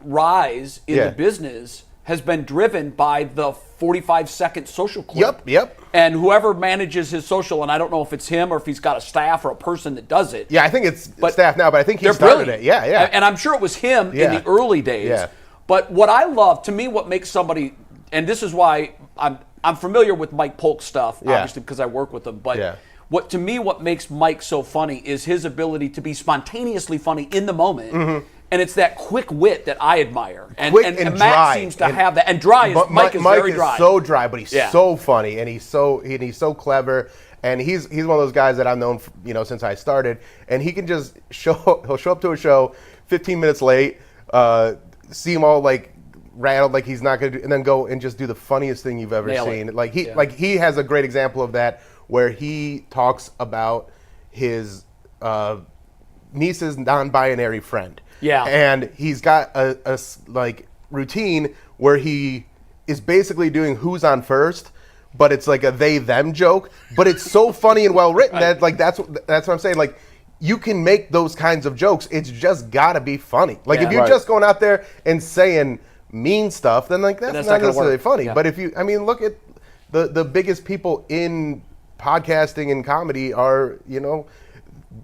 rise in the business has been driven by the 45-second social clip. Yep. And whoever manages his social, and I don't know if it's him or if he's got a staff or a person that does it. Yeah, I think it's staff now, but I think he started it. Yeah. And I'm sure it was him in the early days. Yeah. But what I love, to me, what makes somebody, and this is why I'm familiar with Mike Polk's stuff, obviously, because I work with him. But what makes Mike so funny is his ability to be spontaneously funny in the moment. Mm-hmm. And it's that quick wit that I admire. And Matt dry. Seems to have that. And dry is Mike is very dry. Mike is so dry, but he's so funny, and he's so clever. And he's one of those guys that I've known, since I started. And he can just he'll show up to a show 15 minutes late, see him all like rattled, like he's not gonna do, and then go and just do the funniest thing you've ever seen. Like he has a great example of that where he talks about his niece's non-binary friend. Yeah. And he's got a routine where he is basically doing who's on first, but it's like a they-them joke. But it's so funny and well-written that like that's what I'm saying. Like, you can make those kinds of jokes. It's just got to be funny. Like, if you're just going out there and saying mean stuff, then like that's not necessarily funny. Yeah. But if you, look at the biggest people in podcasting and comedy are,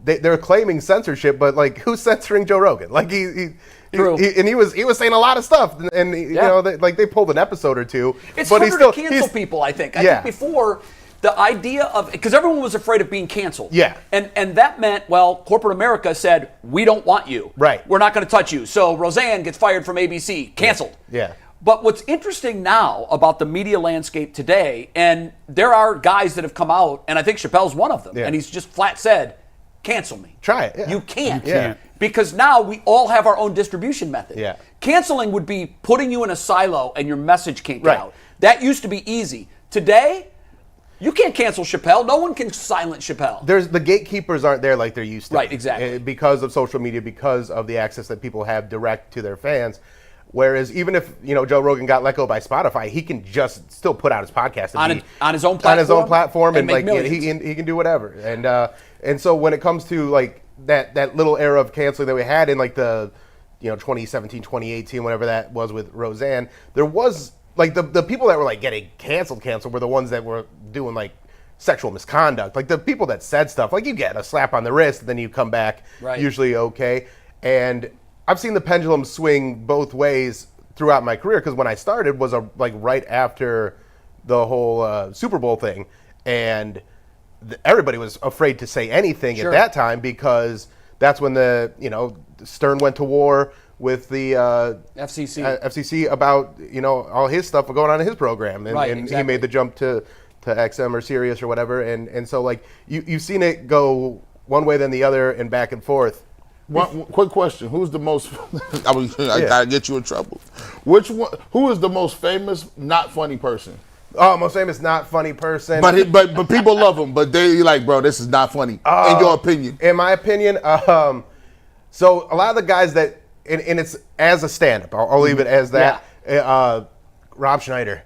they're claiming censorship, but like, who's censoring Joe Rogan? Like he was saying a lot of stuff, and they pulled an episode or two. It's harder to cancel people. I think before the idea of, because everyone was afraid of being canceled. Yeah, and that meant, well, corporate America said, we don't want you. Right, we're not going to touch you. So Roseanne gets fired from ABC, canceled. Yeah. But what's interesting now about the media landscape today, and there are guys that have come out, and I think Chappelle's one of them, and he's just flat said, cancel me. Try it. Yeah. You can't. Because now we all have our own distribution method. Yeah. Canceling would be putting you in a silo and your message can't get out. That used to be easy. Today, You can't cancel Chappelle. No one can silence Chappelle. The gatekeepers aren't there like they're used to. Right, exactly. Because of social media, because of the access that people have direct to their fans. Whereas even if Joe Rogan got let go by Spotify, he can just still put out his podcast on his own platform. On his own platform, and make like millions. he can do whatever. And so when it comes to like that little era of canceling that we had in like the 2017, 2018, whatever that was with Roseanne, there was like the people that were like getting canceled were the ones that were doing like sexual misconduct. Like the people that said stuff, like you get a slap on the wrist, and then you come back usually okay. And I've seen the pendulum swing both ways throughout my career, because when I started was like right after the whole Super Bowl thing, and everybody was afraid to say anything at that time, because that's when the Stern went to war with the FCC about all his stuff going on in his program, and he made the jump to XM or Sirius or whatever, and so like you've seen it go one way then the other and back and forth. One quick question: who's the most? I gotta get you in trouble. Which one? Who is the most famous not funny person? Oh, most famous not funny person. But people love him. But they like, bro, this is not funny. In your opinion? In my opinion, so a lot of the guys that, and it's as a stand-up, I'll leave it as that. Yeah. Rob Schneider.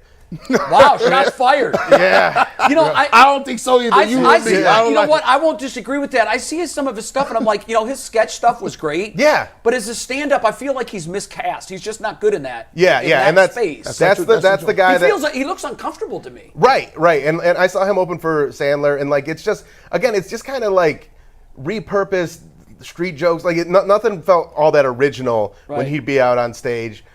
Wow, shots fired. Yeah. I don't think so either. You know what? I won't disagree with that. I see some of his stuff, and I'm like, his sketch stuff was great. Yeah. But as a stand-up, I feel like he's miscast. He's just not good in that. Yeah, in that space. That's the guy that feels like he looks uncomfortable to me. Right. And I saw him open for Sandler, and like it's just kind of like repurposed street jokes. Like nothing felt all that original when he'd be out on stage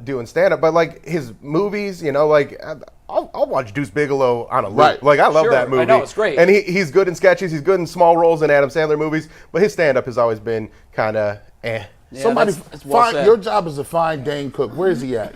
doing stand-up. But like his movies, like I'll watch Deuce Bigelow on a loop. Right. Like I love that movie. I know, it's great. And he's good in sketches. He's good in small roles in Adam Sandler movies. But his stand-up has always been kind of eh. Yeah, Somebody that's well said. Your job is to find Dane Cook. Where is he at?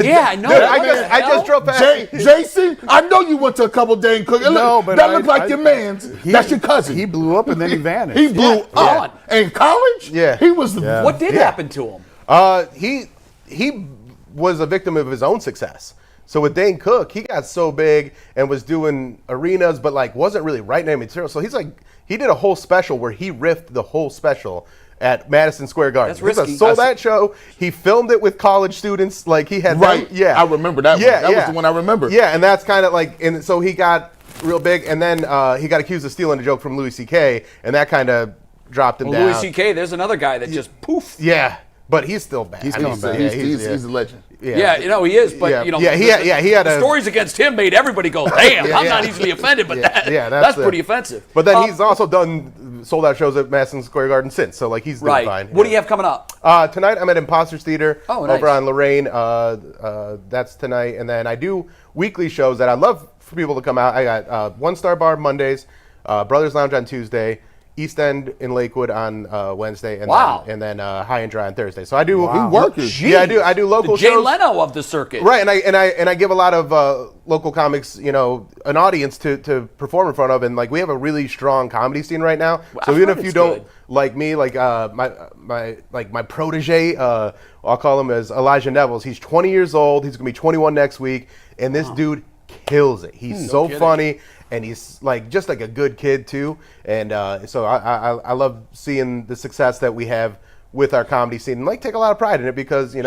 Yeah, I know. I just drove past. Jason, I know you went to a couple Dane Cook. No, but that looks like your man's. That's your cousin. He blew up and then he vanished. He blew up in college. Yeah, he was. What did happen to him? He was a victim of his own success. So with Dane Cook, he got so big and was doing arenas, but like wasn't really writing any material. So he did a whole special where he riffed the whole special at Madison Square Garden. That's risky. It's a sold-out show. He filmed it with college students. Like he had I remember that one. That was the one I remember. Yeah, and that's kind of like, and so he got real big, and then he got accused of stealing a joke from Louis C.K., and that kind of dropped him down. Louis C.K., there's another guy that just poof. Yeah, but he's still bad. He's coming back. He's a legend. Yeah, he is, but he had the stories against him made everybody go, damn, I'm not easily offended, but that's pretty offensive. But then he's also done sold-out shows at Madison Square Garden since, so like he's doing fine. What do you have coming up? Tonight I'm at Imposters Theater over on Lorraine. That's tonight, and then I do weekly shows that I love for people to come out. I got One Star Bar Mondays, Brothers Lounge on Tuesday, East End in Lakewood on Wednesday, and then High and Dry on Thursday. So I do. Yeah, I do local Jay shows. Leno of the circuit. Right, and I give a lot of local comics, an audience to perform in front of, and like we have a really strong comedy scene right now. So even if you don't like me, like my protege, I'll call him as Elijah Nevels. He's 20 years old. He's gonna be 21 next week, and this dude kills it. He's so funny. And he's like just like a good kid too, and so I love seeing the success that we have with our comedy scene, and like take a lot of pride in it because in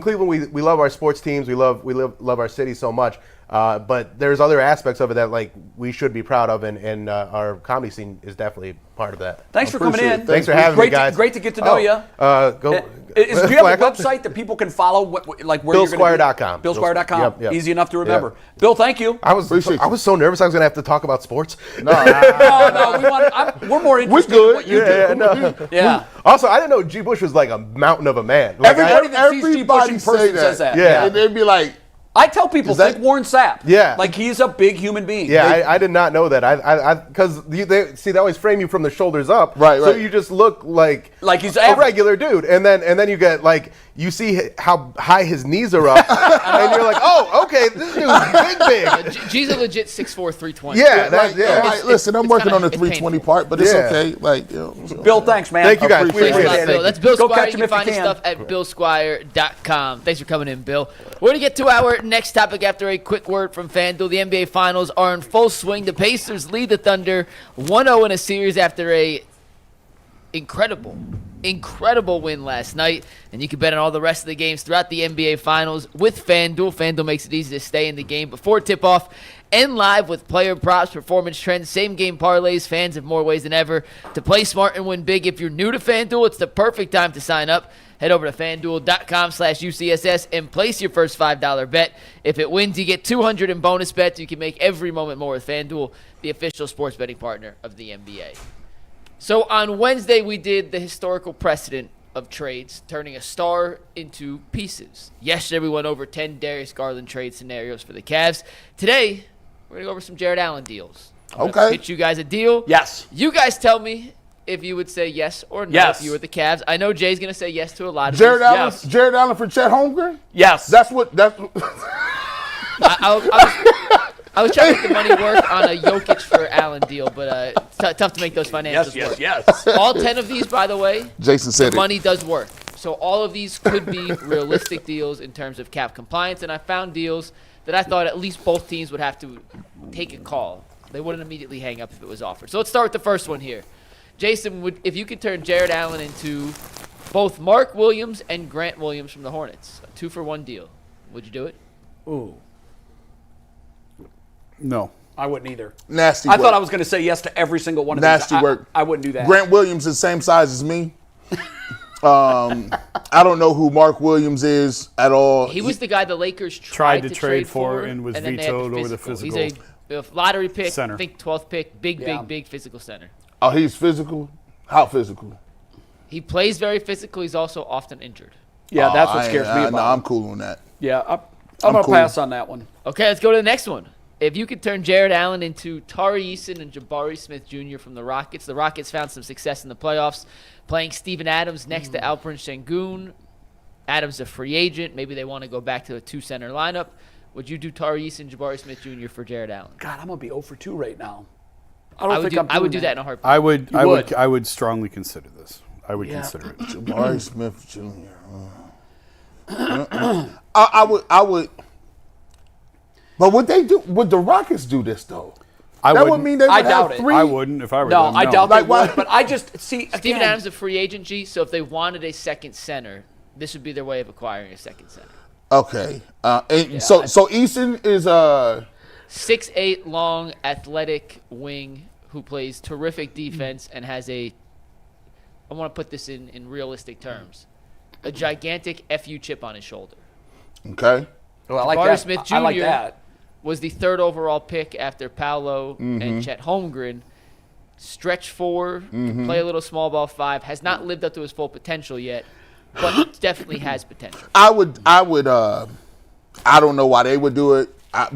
Cleveland we love our sports teams, we love our city so much, but there's other aspects of it that like we should be proud of, and our comedy scene is definitely part of that. Thanks for coming in. Thanks for having me, guys. Great to get to know you. Do you have a website that people can follow? Where BillSquire.com. BillSquire.com. Yep. Easy enough to remember. Yep. Bill, thank you. I was so nervous I was going to have to talk about sports. No. We're more interested in what you do. Yeah. Also, I didn't know G. Bush was like a mountain of a man. Like, everybody that sees G. Bush in person says that. Yeah. And they'd be like, I tell people, think Warren Sapp. Yeah. Like he's a big human being. Yeah, I did not know that. Because they always frame you from the shoulders up. Right. So you just look like he's a regular dude. And then you get like, you see how high his knees are up, and you're like, oh, okay, this dude's big. G's a legit 6'4", 320. Yeah, that's yeah. Like, listen, I'm working on the 320 painful. part, but it's Yeah. okay. Like, Bill, thanks, man. Thank you, guys. Appreciate We Thanks a lot, appreciate Bill. it. That's Bill Go Squire. catch You him can if you find his can. stuff at BillSquire.com. Thanks for coming in, Bill. We're going to get to our next topic after a quick word from FanDuel. The NBA Finals are in full swing. The Pacers lead the Thunder 1-0 in a series after a incredible win last night. And you can bet on all the rest of the games throughout the NBA Finals with FanDuel. FanDuel makes it easy to stay in the game before tip-off and live with player props, performance trends, same-game parlays. Fans have more ways than ever to play smart and win big. If you're new to FanDuel, it's the perfect time to sign up. Head over to FanDuel.com/UCSS and place your first $5 bet. If it wins, you get $200 in bonus bets. You can make every moment more with FanDuel, the official sports betting partner of the NBA. So on Wednesday, we did the historical precedent of trades, turning a star into pieces. Yesterday, we went over 10 Darius Garland trade scenarios for the Cavs. Today, we're going to go over some Jarrett Allen deals. I'm gonna pitch you guys a deal. Yes. You guys tell me if you would say yes or no Yes. if you were the Cavs. I know Jay's going to say yes to a lot of Jarrett these. Allen, Yes. Jarrett Allen for Chet Holmgren. Yes. That's what. I was trying to make the money work on a Jokic for Allen deal, but tough to make those financials work. yes. All 10 of these, by the way, Jason said it. money does work. So all of these could be realistic deals in terms of cap compliance, and I found deals that I thought at least both teams would have to take a call. They wouldn't immediately hang up if it was offered. So let's start with the first one here. Jason, if you could turn Jarrett Allen into both Mark Williams and Grant Williams from the Hornets, a 2-for-1 deal, would you do it? Ooh, No. I wouldn't either. Nasty I work. thought I was going to say yes to every single one of Nasty these. work. I wouldn't do that. Grant Williams is the same size as me. I don't know who Mark Williams is at all. He was the guy the Lakers Tried tried to trade for and was then they had vetoed over the physical He's a lottery pick, center. I think 12th pick, Yeah. big physical center. Oh, he's physical. How physical? He plays very physical. He's also often injured. Yeah, that's what scares me No, about I'm him. cool on that. Yeah, I'm I'm going to cool. pass on that one. Okay, let's go to the next one. If you could turn Jarrett Allen into Tari Eason and Jabari Smith Jr. from the Rockets found some success in the playoffs, playing Steven Adams next to Alperen Sengun. Adams a free agent. Maybe they want to go back to a two-center lineup. Would you do Tari Eason, Jabari Smith Jr. for Jarrett Allen? God, I'm going to be 0 for 2 right now. I would do that in a heartbeat. I would strongly consider this. I would consider it. Jabari Smith Jr. I would. But would they do? Would the Rockets do this though? That would wouldn't. mean they would I have doubt it. 3. I wouldn't if I were No, them. I doubt they Like, why- would. But I just see Steven again, Adams is a free agent, G, so if they wanted a second center, this would be their way of acquiring a second center. Okay. So Eason is 6'8", long, athletic wing who plays terrific defense and has I want to put this in realistic terms, a gigantic FU chip on his shoulder. okay. Well, I like Jabari that. Smith Jr. I like that. was the 3rd overall pick after Paolo and Chet Holmgren. Stretch 4, can play a little small ball 5, has not lived up to his full potential yet, but definitely has potential. I would. I don't know why they would do it,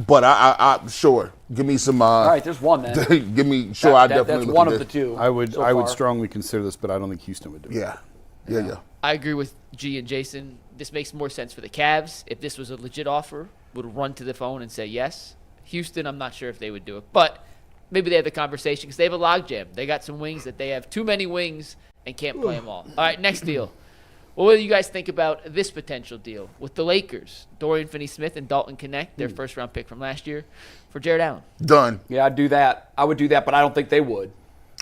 but I sure give me some. All right, there's one then. Give me sure. I definitely That's look one at of the this. two. I would so I would far. strongly consider this, but I don't think Houston would do it. Yeah. I agree with G and Jason. This makes more sense for the Cavs. If this was a legit offer, would run to the phone and say yes. Houston, I'm not sure if they would do it, but maybe they have the conversation because they have a logjam. They got some wings that they have too many wings and can't play them all. All right, next deal. What do you guys think about this potential deal with the Lakers? Dorian Finney-Smith and Dalton Knecht, their first-round pick from last year, for Jarrett Allen. Done. Yeah, I'd do that. I would do that, but I don't think they would.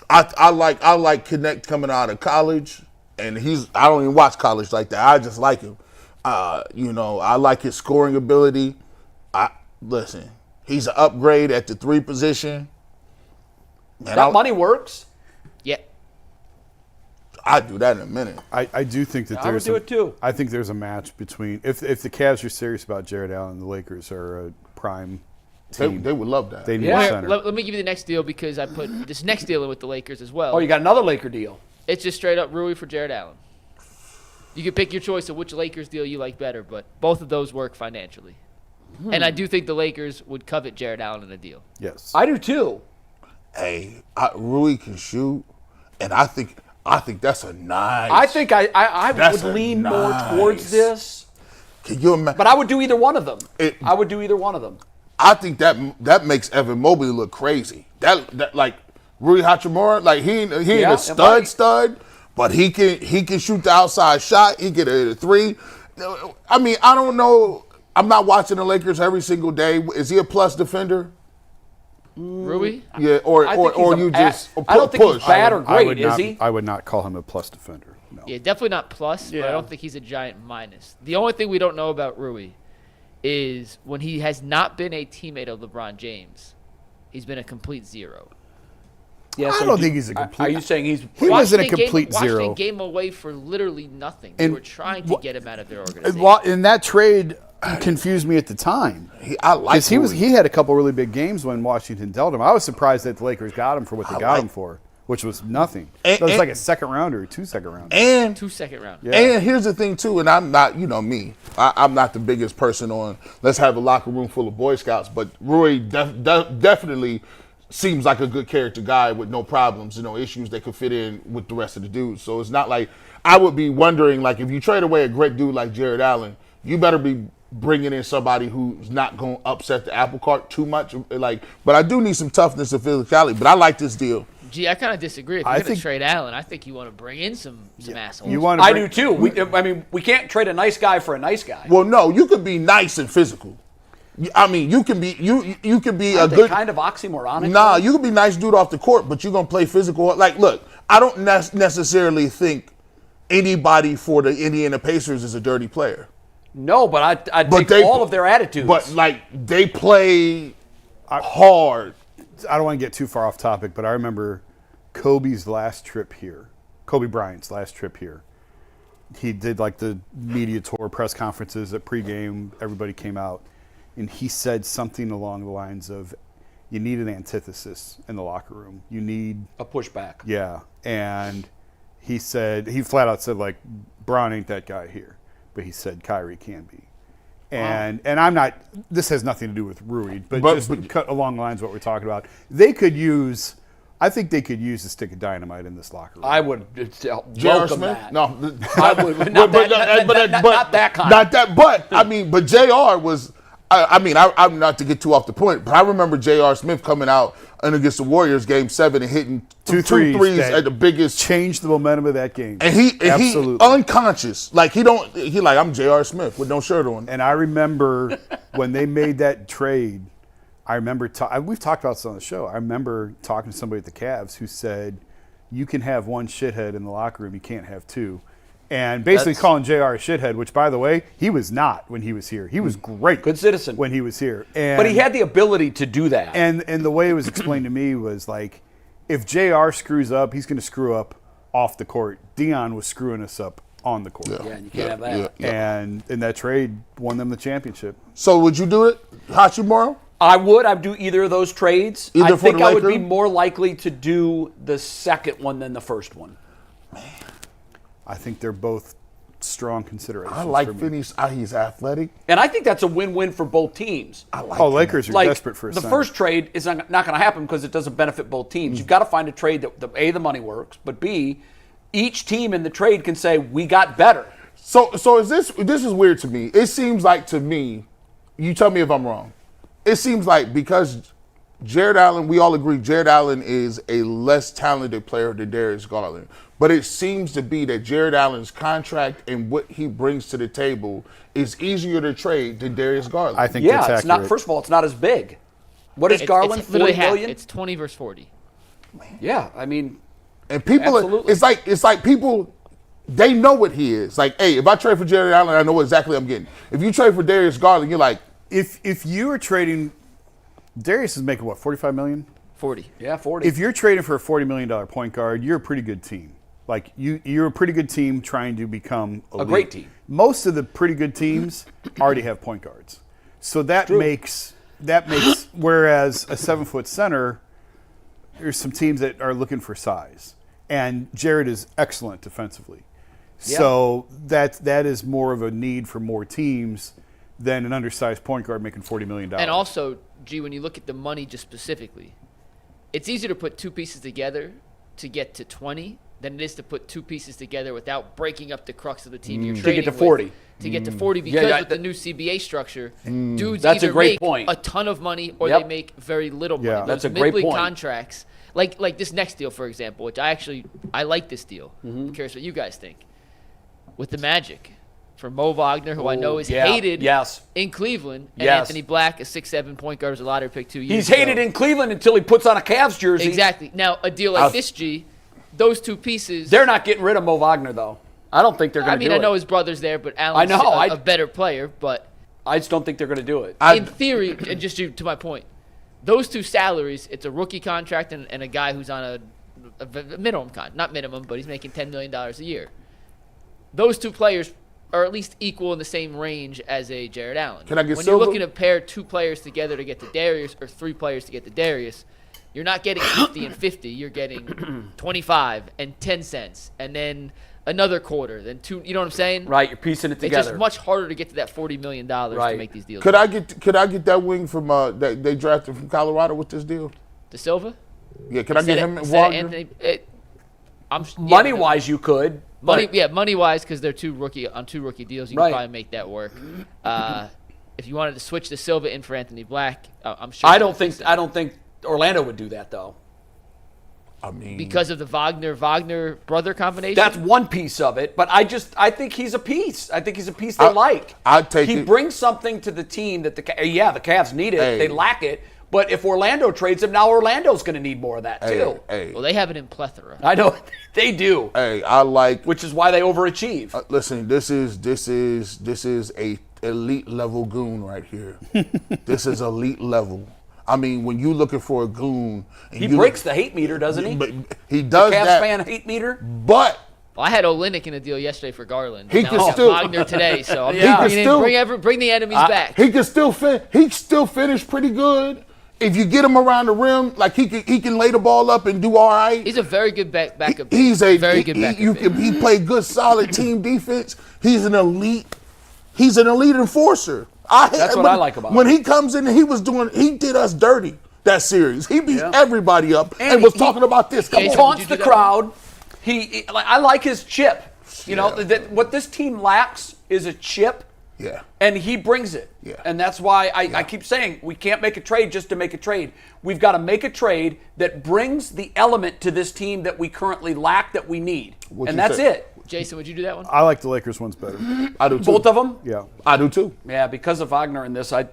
I like Connect coming out of college, and I don't even watch college like that. I just like him. I like his scoring ability. Listen, he's an upgrade at the 3 position. Man, That money works. Yeah. I'd do that in a minute. I do think that I would there's do it too. I think there's a match between if the Cavs are serious about Jarrett Allen, the Lakers are a prime team. They would love that. They need Yeah. a center. Let me give you the next deal because I put this next deal in with the Lakers as well. Oh, you got another Laker deal. It's just straight up Rui for Jarrett Allen. You can pick your choice of which Lakers deal you like better, but both of those work financially. And I do think the Lakers would covet Jarrett Allen in a deal. Yes. I do too. Hey, Rui can shoot, and I think I think that's a nice. I think I That's would a lean more nice. towards this. Can you imagine? But I would do either one of them. I would do either one of them. I think that makes Evan Mobley look crazy. That like Rui Hachimura, like he ain't Yeah, a stud, but he can shoot the outside shot. He can hit a three. I mean, I don't know. I'm not watching the Lakers every single day. Is he a plus defender? Rui? Yeah, or you just I don't think push. he's bad or I would great, is not, he? I would not call him a plus defender. No. Yeah, definitely not plus, but I don't think he's a giant minus. The only thing we don't know about Rui is when he has not been a teammate of LeBron James, he's been a complete zero. Yeah, I don't think he's a complete. Are you saying He wasn't a complete zero. Washington gave him away for literally nothing. They And were trying to get him out of their organization. In that trade, confused me at the time. I like Because Rui. he had a couple really big games when Washington dealt him. I was surprised that the Lakers got him for what they got him for, which was nothing. It was like a second rounder or 2 second rounders. And 2 second round. Yeah. And here's the thing too, and I'm not, me, I'm not the biggest person on let's have a locker room full of Boy Scouts, but Rui definitely seems like a good character guy with no problems, issues that could fit in with the rest of the dudes. So it's not like I would be wondering, like, if you trade away a great dude like Jarrett Allen, you better be bringing in somebody who's not going to upset the apple cart too much. But I do need some toughness and physicality. But I like this deal. Gee, I kind of disagree. If you're going to trade Allen, I think you want to bring in some assholes. I do too. We can't trade a nice guy for a nice guy. Well, no, you could be nice and physical. I mean, you can be you can be Aren't a they good kind of oxymoronic. Nah, you can be nice dude off the court, but you're gonna play physical. Like, look, I don't necessarily think anybody for the Indiana Pacers is a dirty player. No, but I take all of their attitudes. But like they play hard. I don't want to get too far off topic, but I remember Kobe Bryant's last trip here. He did like the media tour, press conferences at pregame. Everybody came out, and he said something along the lines of, "You need an antithesis in the locker room. You need a pushback." Yeah, and he flat out said, like, Bron ain't that guy here, but he said Kyrie can be. And I'm not. This has nothing to do with Rui, but cut along the lines of what we're talking about. I think they could use a stick of dynamite in this locker room. I would welcome that. No, I would not that kind. Not that. But I mean, but JR was. I'm not to get too off the point, but I remember J.R. Smith coming out and against the Warriors Game 7 and hitting two threes at the biggest. Changed the momentum of that game. And he Absolutely. Unconscious. Like I'm J.R. Smith with no shirt on. And I remember when they made that trade, we've talked about this on the show. I remember talking to somebody at the Cavs who said, you can have one shithead in the locker room, you can't have two. And basically calling JR a shithead, which, by the way, he was not when he was here. He was great. Good citizen. When he was here. But he had the ability to do that. And the way it was explained to me was like, if JR screws up, he's going to screw up off the court. Dion was screwing us up on the court. Yeah, and you can't have that. Yeah. And in that trade, won them the championship. So would you do it, Hachimura? I would. I'd do either of those trades. I think I would be more likely to do the second one than the first one. I think they're both strong considerations. I like Finney's. He's athletic. And I think that's a win-win for both teams. I like Lakers are desperate for a the center. first trade is not going to happen because it doesn't benefit both teams. You've got to find a trade that, A, the money works, but B, each team in the trade can say, we got better. So is this is weird to me. It seems like to me, you tell me if I'm wrong, it seems like because Jarrett Allen, we all agree Jarrett Allen is a less talented player than Darius Garland. But it seems to be that Jarrett Allen's contract and what he brings to the table is easier to trade than Darius Garland. I think Yeah, that's it's not. accurate. First of all, it's not as big. What is Garland? It's literally 40 half. million? It's 20 versus 40. Yeah, I mean, and people, absolutely. it's like people, they know what he is. Like, hey, if I trade for Jarrett Allen, I know what exactly I'm getting. If you trade for Darius Garland, you're like, if you are trading, Darius is making what, $45 million? 40. yeah, 40. If you're trading for a $40 million point guard, you're a pretty good team. Like you're a pretty good team trying to become elite. A great team. Most of the pretty good teams already have point guards, so that makes whereas a 7-foot center, there's some teams that are looking for size, and Jarrett is excellent defensively. Yeah. So that is more of a need for more teams than an undersized point guard making $40 million. And also, when you look at the money just specifically, it's easier to put two pieces together to get to 20 than it is to put two pieces together without breaking up the crux of the team you're To trading get to 40. with. To get to 40 because with the new CBA structure, dudes either make a ton of money or they make very little money. Yeah. Those That's a great point. contracts, like this next deal, for example, which I like this deal. I'm curious what you guys think. With the Magic, for Mo Wagner, who I know is hated in Cleveland, and Anthony Black, a 6'7" point guard, was a lottery pick 2 years He's hated in Cleveland until he puts on a Cavs jersey. Exactly. Now, a deal like this, G, those two pieces. They're not getting rid of Mo Wagner, though. I don't think they're going to do it. I know his brother's there, but Allen's a better player. But I just don't think they're going to do it. In theory, and just to my point, those two salaries, it's a rookie contract and a guy who's on a minimum contract. Not minimum, but he's making $10 million a year. Those two players are at least equal in the same range as a Jarrett Allen. Can I get when Silva? you're looking to pair two players together to get to Darius or three players to get to Darius, you're not getting 50 and 50. You're getting 25 and 10 cents, and then another quarter, then two. You know what I'm saying? Right, you're piecing it together. It's just much harder to get to that $40 million to make these deals. Could I get that wing from that they drafted from Colorado with this deal? De Silva? Yeah, can I get him Wagner? Anthony, money-wise, you could. Money-wise, because they're two rookie deals, you can probably make that work. If you wanted to switch De Silva in for Anthony Black, I'm sure. I don't think Orlando would do that, though. I mean, because of the Wagner brother combination. That's one piece of it, but I think he's a piece. I think he's a piece they like. I'd take he brings something to the team that the Cavs need it. They lack it. But if Orlando trades him, now Orlando's going to need more of that too. Well, they have it in plethora. I know they do. I like, which is why they overachieve. Listen, this is a elite level goon right here. This is elite level. I mean, when you're looking for a goon, he breaks the hate meter, doesn't he? But he does the Cavs that. fan hate meter. But I had Olynyk in a deal yesterday for Garland. He can still Wagner today, so I'm bring the enemies back. He can still finish pretty good. If you get him around the rim, like he can lay the ball up and do all right. He's a very good backup. He's a very good backup. He played good, solid team defense. He's an elite enforcer. That's what I like about him. When he comes in, he did us dirty that series. He beat everybody up and was talking about this. He taunts the crowd. I like his chip. You know, what this team lacks is a chip. Yeah. And he brings it. Yeah. And that's why I keep saying we can't make a trade just to make a trade. We've got to make a trade that brings the element to this team that we currently lack, that we need. And that's it. Jason, would you do that one? I like the Lakers ones better. I do too. Both of them? Yeah. I do too. Yeah, because of Wagner in this, I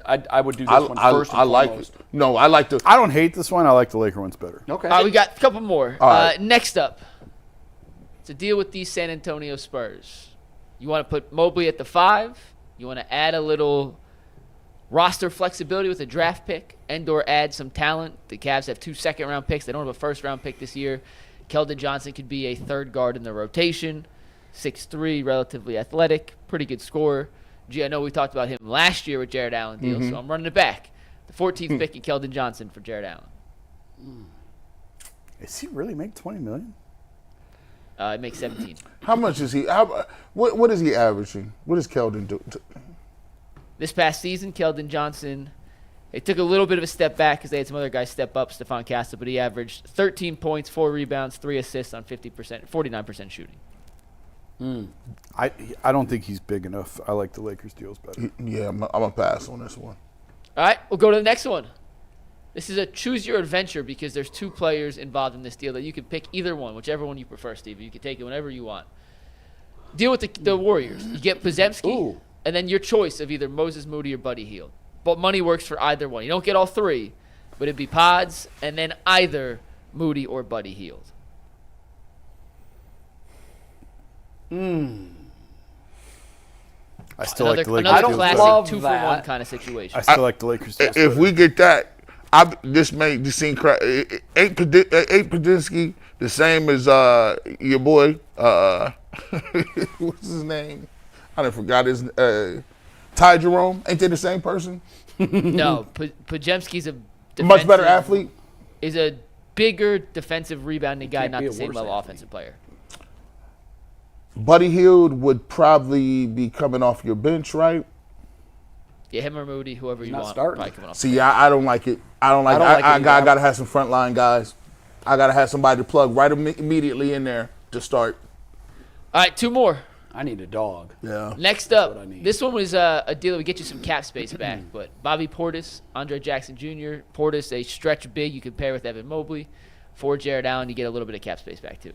would do this one first and I like foremost. it. No, I like the. I don't hate this one. I like the Laker ones better. Okay. We got a couple more. right. Next up, to deal with these San Antonio Spurs. You want to put Mobley at the 5. You want to add a little roster flexibility with a draft pick and/or add some talent. The Cavs have 2 second-round picks. They don't have a first-round pick this year. Keldon Johnson could be a third guard in the rotation. 6'3", relatively athletic, pretty good scorer. Gee, I know we talked about him last year with Jarrett Allen deal, so I'm running it back. The 14th pick in Keldon Johnson for Jarrett Allen. Is he really make $20 million? It makes 17. How much is he? What is he averaging? What does Keldon do? This past season, Keldon Johnson, they took a little bit of a step back because they had some other guys step up, Stephon Castle, but he averaged 13 points, 4 rebounds, 3 assists on 49% shooting. I don't think he's big enough. I like the Lakers deals better. Yeah, I'm gonna pass on this one. All right, we'll go to the next one. This is a choose your adventure because there's 2 players involved in this deal that you can pick either one, whichever one you prefer, Steve. You can take it whenever you want. Deal with the Warriors. You get Podziemski, and then your choice of either Moses Moody or Buddy Hield. But money works for either one. You don't get all 3, but it'd be Pods and then either Moody or Buddy Hield. I still like the Lakers another deals classic better. 2-for-1 kind of situation. I still like the Lakers deals If better. we get that, this seem crap. Ain't Podziemski the same as your boy? What's his name? I done forgot his. Ty Jerome. Ain't they the same person? No, Podziemski's a Much better athlete. Is a bigger defensive rebounding guy, Can't not be the a same worse level athlete. offensive player. Buddy Hield would probably be coming off your bench, right? Yeah, him or Moody, whoever you want. starting. Probably coming off. See, I don't like it. I don't like it. I gotta have some frontline guys. I gotta have somebody to plug right immediately in there to start. All right, 2 more. I need a dog. Yeah. Next what up, I need. this one was a deal that would get you some cap space back. But Bobby Portis, Andre Jackson Jr., Portis, a stretch big you can pair with Evan Mobley. For Jarrett Allen, you get a little bit of cap space back too.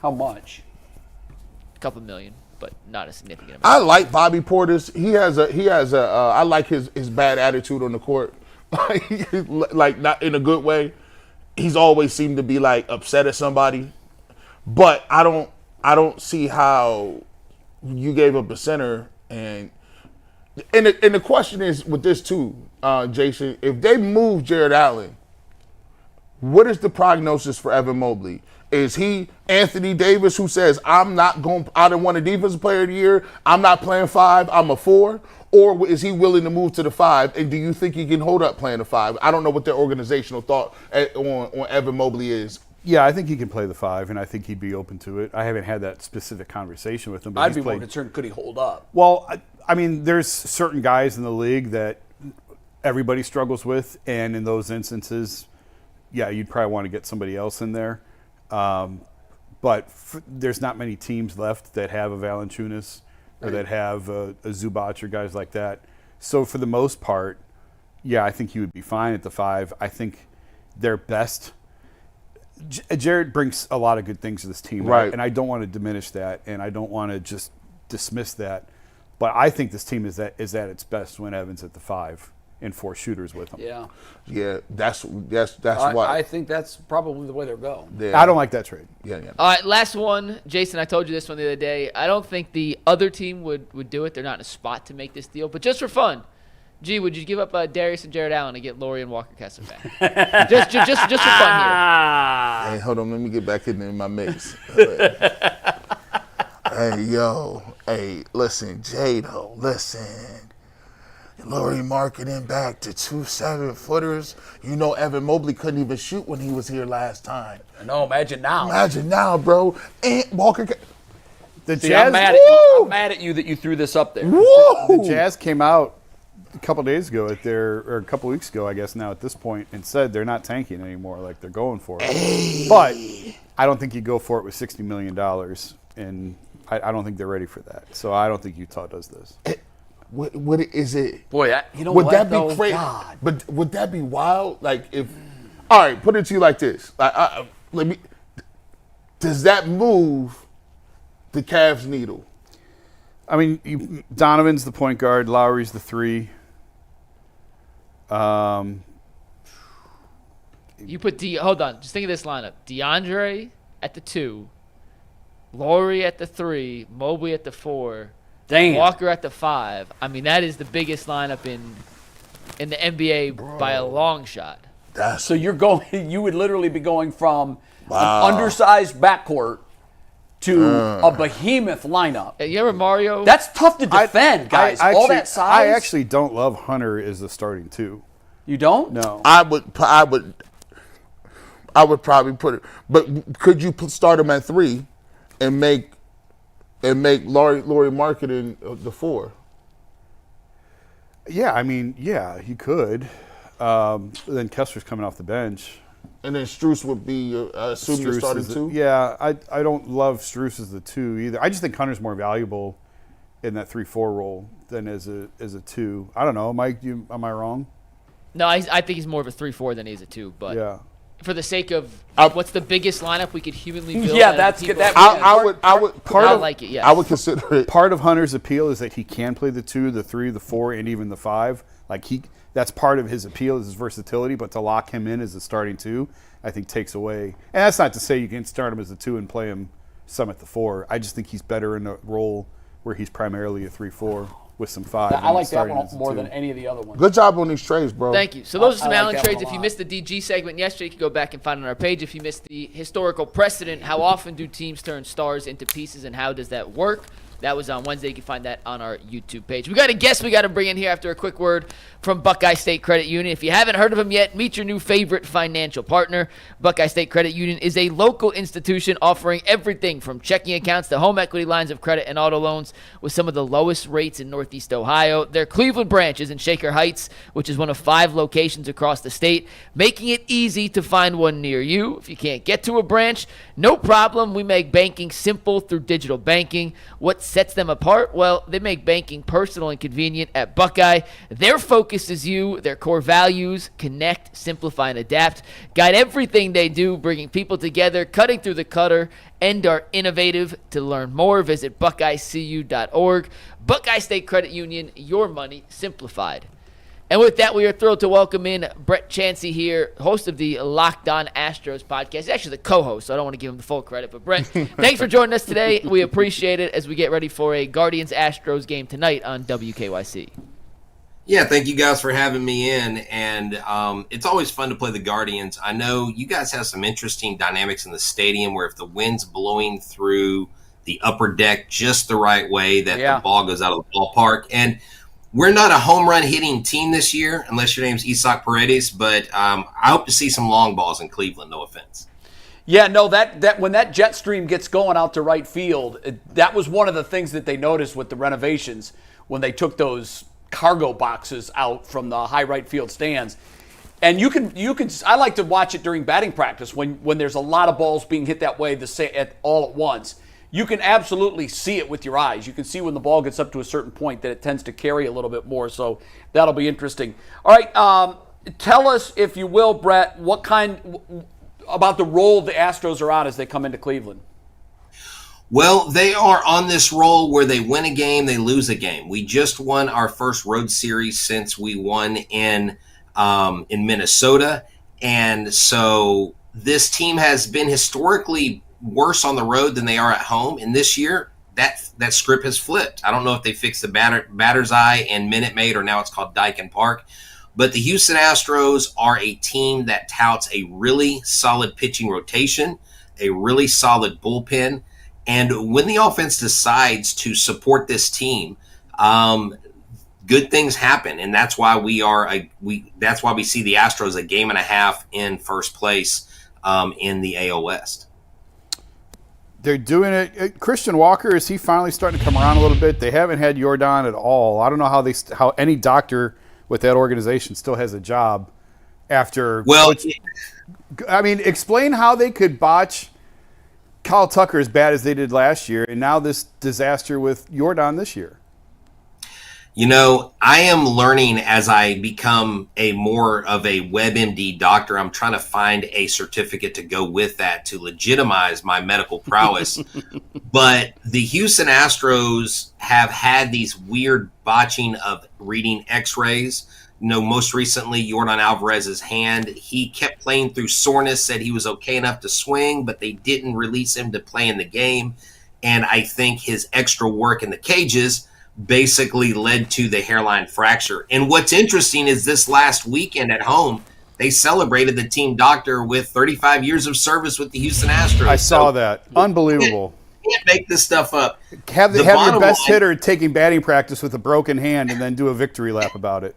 How much? A couple million, but not a significant amount. I like Bobby Portis. He has a. I like his bad attitude on the court, like not in a good way. He's always seemed to be like upset at somebody, but I don't see how you gave up a center and the question is with this too, Jason. If they move Jarrett Allen, what is the prognosis for Evan Mobley? Is he Anthony Davis who says, I don't want a defensive player of the year, I'm not playing 5, I'm a 4? Or is he willing to move to the 5? And do you think he can hold up playing the 5? I don't know what their organizational thought on Evan Mobley is. Yeah, I think he can play the 5, and I think he'd be open to it. I haven't had that specific conversation with him. But I'd be more concerned, could he hold up? Well, I mean, there's certain guys in the league that everybody struggles with, and in those instances, yeah, you'd probably want to get somebody else in there. But there's not many teams left that have a Valanciunas or that have a Zubac or guys like that. So for the most part, yeah, I think he would be fine at the 5. I think their best. Jarrett brings a lot of good things to this team, right? And I don't want to diminish that, and I don't want to just dismiss that. But I think this team is at its best when Evan's at the 5 and 4 shooters with him. Yeah, that's why I think that's probably the way they're going. Yeah. I don't like that trade. Yeah. All right, last one. Jason, I told you this one the other day. I don't think the other team would do it. They're not in a spot to make this deal. But just for fun, would you give up Darius and Jarrett Allen to get Laurie and Walker Kessler back? just for fun here. Hey, hold on. Let me get back in my mix. Hey, listen, Jado, listen. Laurie marketing back to 2 7-footers. You know Evan Mobley couldn't even shoot when he was here last time. No, imagine now. Imagine now, bro. And Walker. The See, Jazz, I'm mad at you that you threw this up there. the Jazz came out a couple days ago or a couple weeks ago, I guess now at this point, and said they're not tanking anymore, like they're going for it. Hey. But I don't think you go for it with $60 million, and I don't think they're ready for that. So I don't think Utah does this. What is it? Boy, you know would what, that though? be crazy? God. But would that be wild? Like if, all right, put it to you like this. Does that move the Cavs needle? I mean, Donovan's the point guard, Lowry's the 3. You put hold on, just think of this lineup: DeAndre at the 2, Laurie at the 3, Mobley at the 4. Damn. Walker at the 5. I mean, that is the biggest lineup in the NBA by a long shot. So you would literally be going from an undersized backcourt to a behemoth lineup. You remember Mario? That's tough to defend, guys. All that size. I actually don't love Hunter as the starting 2. You don't? No. I would probably put it. But could you start him at 3 and make Laurie marketing the 4? Yeah, I mean, yeah, you could. Then Kessler's coming off the bench. And then Strus would be, assume you're starting 2? Yeah, I don't love Strus as the 2 either. I just think Hunter's more valuable in that 3-4 role than as a 2. I don't know, Mike. Am I wrong? No, I think he's more of a 3-4 than he's a 2. But yeah. For the sake of what's the biggest lineup we could humanly build? Yeah, that's good. I would like it. Yeah, I would consider it. Part of Hunter's appeal is that he can play the 2, the 3, the 4, and even the 5. Like that's part of his appeal, is his versatility. But to lock him in as a starting 2, I think takes away. And that's not to say you can start him as a 2 and play him some at the 4. I just think he's better in a role where he's primarily a 3-4 with some 5. I like that one more than any of the other ones. Good job on these trades, bro. Thank you. So those are some I like Allen that trades. one a If you lot. missed the DG segment yesterday, you can go back and find it on our page. If you missed the historical precedent, how often do teams turn stars into pieces and how does that work? That was on Wednesday. You can find that on our YouTube page. We got a guest we got to bring in here after a quick word from Buckeye State Credit Union. If you haven't heard of them yet, meet your new favorite financial partner. Buckeye State Credit Union is a local institution offering everything from checking accounts to home equity lines of credit and auto loans with some of the lowest rates in Northeast Ohio. Their Cleveland branch is in Shaker Heights, which is one of 5 locations across the state, making it easy to find one near you. If you can't get to a branch, no problem. We make banking simple through digital banking. What sets them apart? Well, they make banking personal and convenient at Buckeye. Their focus is you, their core values: connect, simplify, and adapt. Guide everything they do, bringing people together, cutting through the clutter, and are innovative. To learn more, visit buckeyecu.org. Buckeye State Credit Union, your money simplified. And with that, we are thrilled to welcome in Brett Chansey here, host of the Locked On Astros podcast. He's actually the co-host, so I don't want to give him the full credit. But Brett, thanks for joining us today. We appreciate it as we get ready for a Guardians-Astros game tonight on WKYC. Yeah, thank you guys for having me in. And it's always fun to play the Guardians. I know you guys have some interesting dynamics in the stadium where if the wind's blowing through the upper deck just the right way, that the ball goes out of the ballpark. And we're not a home run hitting team this year, unless your name's Isaac Paredes, but I hope to see some long balls in Cleveland, no offense. Yeah, no, that when that jet stream gets going out to right field, that was one of the things that they noticed with the renovations when they took those cargo boxes out from the high right field stands. And you can I like to watch it during batting practice when there's a lot of balls being hit that way all at once. You can absolutely see it with your eyes. You can see when the ball gets up to a certain point that it tends to carry a little bit more. So that'll be interesting. All right, tell us, if you will, Brett, about the role the Astros are on as they come into Cleveland. Well, they are on this roll where they win a game, they lose a game. We just won our first road series since we won in Minnesota. And so this team has been historically worse on the road than they are at home. And this year, that script has flipped. I don't know if they fixed the batter's eye in Minute Maid or now it's called Daikin Park. But the Houston Astros are a team that touts a really solid pitching rotation, a really solid bullpen. And when the offense decides to support this team, good things happen. And that's why we see the Astros a game and a half in first place in the AL West. They're doing it. Christian Walker, is he finally starting to come around a little bit? They haven't had Jordan at all. I don't know how any doctor with that organization still has a job after. Well, explain how they could botch Kyle Tucker as bad as they did last year, and now this disaster with Jordan this year. You know, I am learning as I become more of a WebMD doctor. I'm trying to find a certificate to go with that to legitimize my medical prowess. But the Houston Astros have had these weird botching of reading x-rays. You know, most recently, Jordan Alvarez's hand, he kept playing through soreness, said he was okay enough to swing, but they didn't release him to play in the game. And I think his extra work in the cages basically led to the hairline fracture. And what's interesting is this last weekend at home, they celebrated the team doctor with 35 years of service with the Houston Astros. I saw that. Unbelievable. You can't make this stuff up. Have your best hitter taking batting practice with a broken hand and then do a victory lap about it.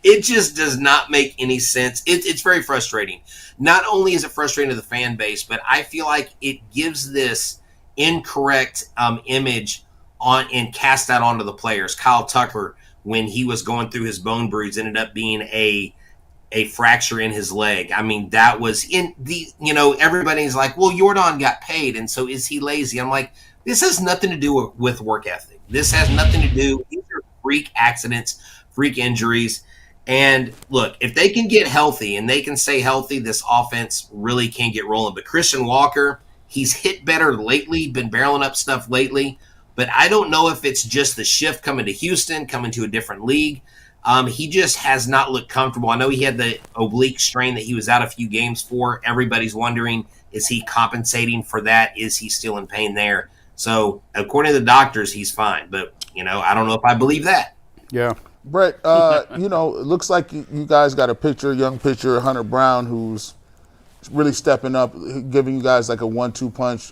It just does not make any sense. It's very frustrating. Not only is it frustrating to the fan base, but I feel like it gives this incorrect image and cast that onto the players. Kyle Tucker, when he was going through his bone bruise, ended up being a fracture in his leg. I mean, that was everybody's like, well, Jordan got paid, and so is he lazy? I'm like, this has nothing to do with work ethic. This has nothing to do. These are freak accidents, freak injuries. And look, if they can get healthy and they can stay healthy, this offense really can get rolling. But Christian Walker, he's hit better lately, been barreling up stuff lately. But I don't know if it's just the shift coming to Houston, coming to a different league. He just has not looked comfortable. I know he had the oblique strain that he was out a few games for. Everybody's wondering, is he compensating for that? Is he still in pain there? So according to the doctors, he's fine. But, I don't know if I believe that. Yeah. Brett, it looks like you guys got a young pitcher, Hunter Brown, who's really stepping up, giving you guys like a 1-2 punch.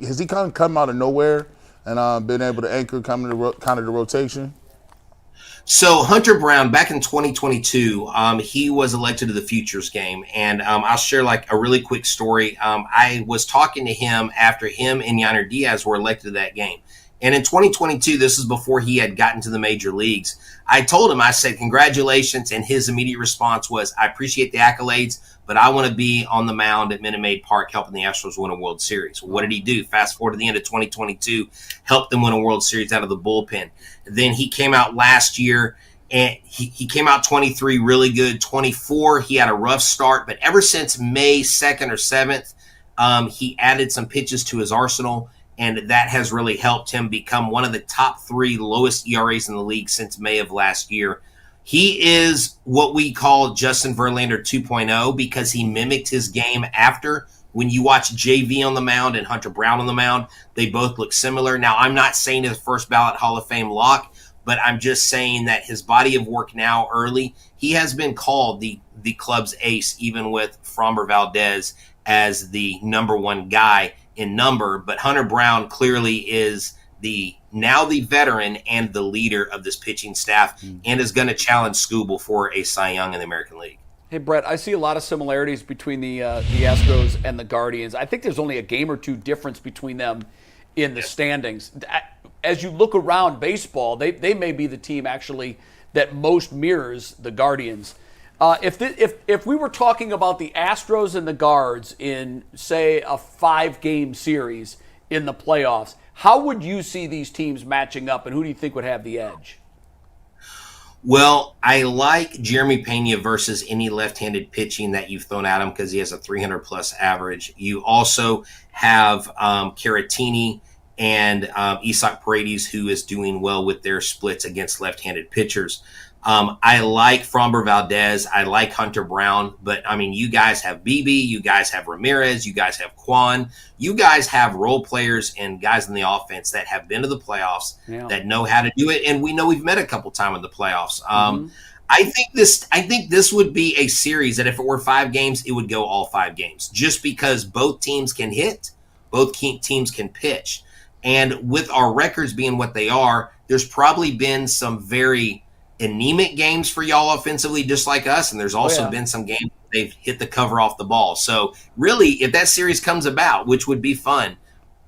Has he kind of come out of nowhere and been able to anchor kind of the rotation? So Hunter Brown, back in 2022, he was elected to the Futures game, and I'll share like a really quick story. I was talking to him after him and Yainer Diaz were elected to that game. And in 2022, this is before he had gotten to the major leagues. I told him, I said, congratulations. And his immediate response was, I appreciate the accolades, but I want to be on the mound at Minute Maid Park helping the Astros win a World Series. What did he do? Fast forward to the end of 2022, helped them win a World Series out of the bullpen. Then he came out last year, and he came out 23 really good. 24, he had a rough start. But ever since May 2nd or 7th, he added some pitches to his arsenal. And that has really helped him become one of the top 3 lowest ERAs in the league since May of last year. He is what we call Justin Verlander 2.0 because he mimicked his game after. When you watch JV on the mound and Hunter Brown on the mound, they both look similar. Now, I'm not saying he's a first ballot Hall of Fame lock, but I'm just saying that his body of work now early, he has been called the club's ace, even with Framber Valdez as the number 1 guy in number, but Hunter Brown clearly is now the veteran and the leader of this pitching staff and is going to challenge Skubal for a Cy Young in the American League. Hey, Brett, I see a lot of similarities between the Astros and the Guardians. I think there's only a game or two difference between them in the standings. As you look around baseball, they may be the team actually that most mirrors the Guardians. If we were talking about the Astros and the Guards in, say, a 5-game series in the playoffs, how would you see these teams matching up, and who do you think would have the edge? Well, I like Jeremy Pena versus any left-handed pitching that you've thrown at him because he has a 300-plus average. You also have Caratini and Isaac Paredes, who is doing well with their splits against left-handed pitchers. I like Framber Valdez. I like Hunter Brown. But, I mean, you guys have Bieber. You guys have Ramirez. You guys have Kwan. You guys have role players and guys in the offense that have been to the playoffs, that know how to do it. And we know we've met a couple times in the playoffs. I think this would be a series that if it were 5 games, it would go all 5 games just because both teams can hit, both teams can pitch. And with our records being what they are, there's probably been some very anemic games for y'all offensively, just like us. And there's also been some games they've hit the cover off the ball. So really, if that series comes about, which would be fun,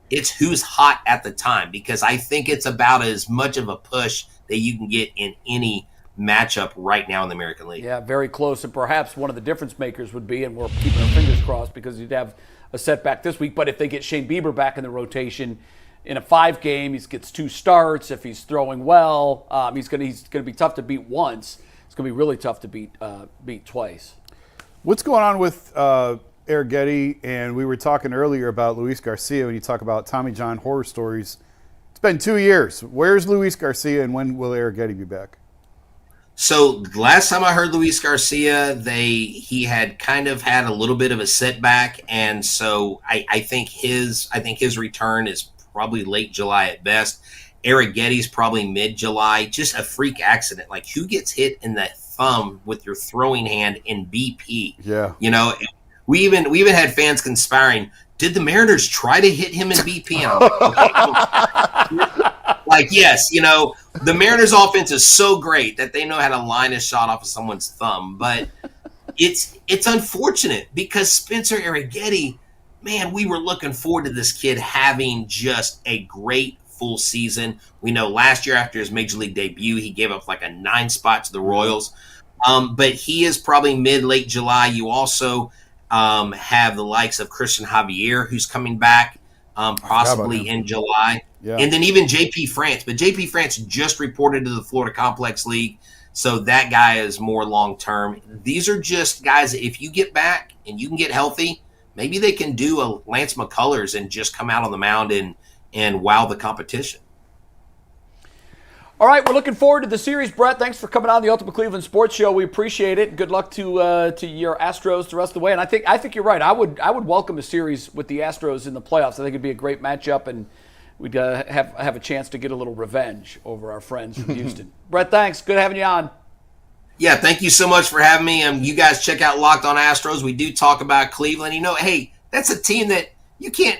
it's who's hot at the time, because I think it's about as much of a push that you can get in any matchup right now in the American League. Yeah, very close. And perhaps one of the difference makers would be, and we're keeping our fingers crossed because you'd have a setback this week, but if they get Shane Bieber back in the rotation, in a 5-game, he gets 2 starts. If he's throwing well, he's going to be tough to beat once. It's going to be really tough to beat twice. What's going on with Arrighetti? And we were talking earlier about Luis Garcia when you talk about Tommy John horror stories. It's been 2 years. Where's Luis Garcia, and when will Arrighetti be back? So last time I heard Luis Garcia, he had kind of had a little bit of a setback, and so I think his return is probably late July at best. Arrighetti's probably mid-July. Just a freak accident. Like, who gets hit in the thumb with your throwing hand in BP? Yeah. You know, we even had fans conspiring. Did the Mariners try to hit him in BP? Like, yes, you know, the Mariners offense is so great that they know how to line a shot off of someone's thumb. But it's unfortunate because Spencer Arrighetti, man, we were looking forward to this kid having just a great full season. We know last year after his major league debut, he gave up like a 9 spot to the Royals. But he is probably mid-late July. You also have the likes of Christian Javier, who's coming back possibly in July. Yeah. And then even J.P. France. But J.P. France just reported to the Florida Complex League, so that guy is more long-term. These are just guys that if you get back and you can get healthy, maybe they can do a Lance McCullers and just come out on the mound and wow the competition. All right, we're looking forward to the series. Brett, thanks for coming on the Ultimate Cleveland Sports Show. We appreciate it. Good luck to your Astros the rest of the way. And I think you're right. I would welcome a series with the Astros in the playoffs. I think it'd be a great matchup, and we'd have a chance to get a little revenge over our friends from Houston. Brett, thanks. Good having you on. Yeah, thank you so much for having me. You guys check out Locked on Astros. We do talk about Cleveland. You know, hey, that's a team that you can't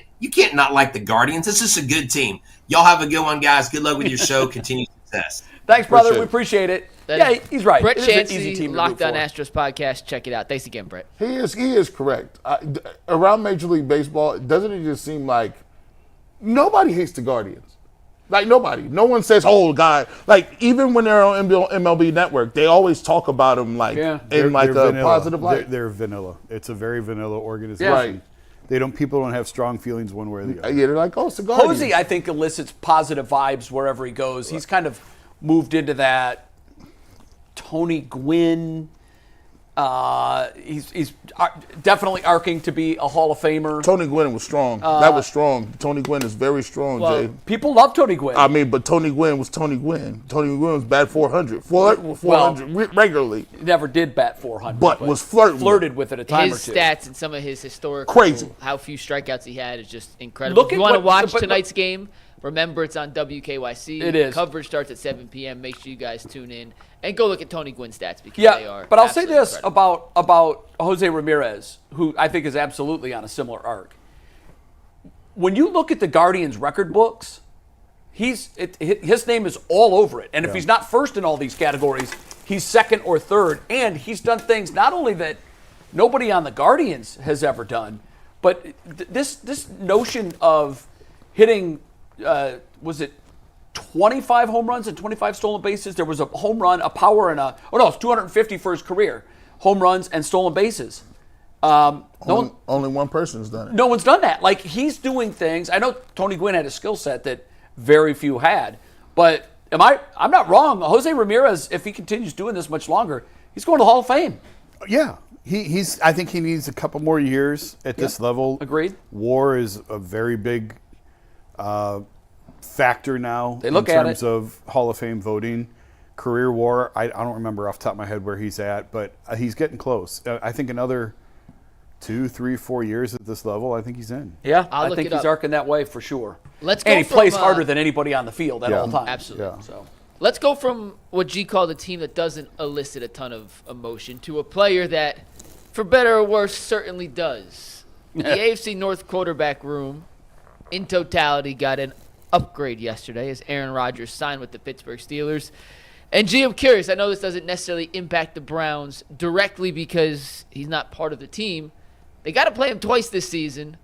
not like the Guardians. It's just a good team. Y'all have a good one, guys. Good luck with your show. Continued success. Thanks, brother. We appreciate it. Yeah, he's right. Brett It is an Chansey, easy team to Locked root On for. Astros podcast. Check it out. Thanks again, Brett. He is correct. Around Major League Baseball, doesn't it just seem like nobody hates the Guardians? Like, nobody. No one says, oh, God. Like, even when they're on MLB Network, they always talk about them, like, in, like, a vanilla. positive light. They're vanilla. It's a very vanilla organization. Right. People don't have strong feelings one way or the other. Yeah, they're like, oh, it's the Guardians. Posey, I think, elicits positive vibes wherever he goes. He's kind of moved into that Tony Gwynn. He's definitely arcing to be a Hall of Famer. Tony Gwynn was strong. That was strong. Tony Gwynn is very strong, Jay. People love Tony Gwynn. I mean, but Tony Gwynn was Tony Gwynn. Tony Gwynn was bat 400. 400 regularly. He never did bat 400. But was flirted with it a time His or two. stats and some of his historical Crazy. how few strikeouts he had is just incredible. Look if you at want to what- watch but- tonight's game, remember it's on WKYC. It is. Coverage starts at 7 p.m. Make sure you guys tune in and go look at Tony Gwynn stats because they are. But I'll say absolutely this incredible. about Jose Ramirez, who I think is absolutely on a similar arc. When you look at the Guardians' record books, his name is all over it. And if he's not first in all these categories, he's second or third. And he's done things not only that nobody on the Guardians has ever done, but this notion of hitting, was it 25 home runs and 25 stolen bases? There was a home run, a power, and it's 250 for his career. Home runs and stolen bases. Only one person's done it. No one's done that. Like, he's doing things. I know Tony Gwynn had a skill set that very few had. But I'm not wrong. Jose Ramirez, if he continues doing this much longer, he's going to the Hall of Fame. Yeah. I think he needs a couple more years at this level. Agreed. WAR is a very big factor now They look in at terms it. of Hall of Fame voting. Career WAR, I don't remember off the top of my head where he's at, but he's getting close. I think another 2, 3, 4 years at this level, I think he's in. Yeah, I'll I look think it he's up. arcing that way for sure. Let's and go he from, plays harder than anybody on the field at all times. Absolutely. Yeah. So Let's go from what G called a team that doesn't elicit a ton of emotion to a player that, for better or worse, certainly does. The AFC North quarterback room, in totality, got an upgrade yesterday as Aaron Rodgers signed with the Pittsburgh Steelers. And G, I'm curious. I know this doesn't necessarily impact the Browns directly because he's not part of the team. They got to play him twice this season,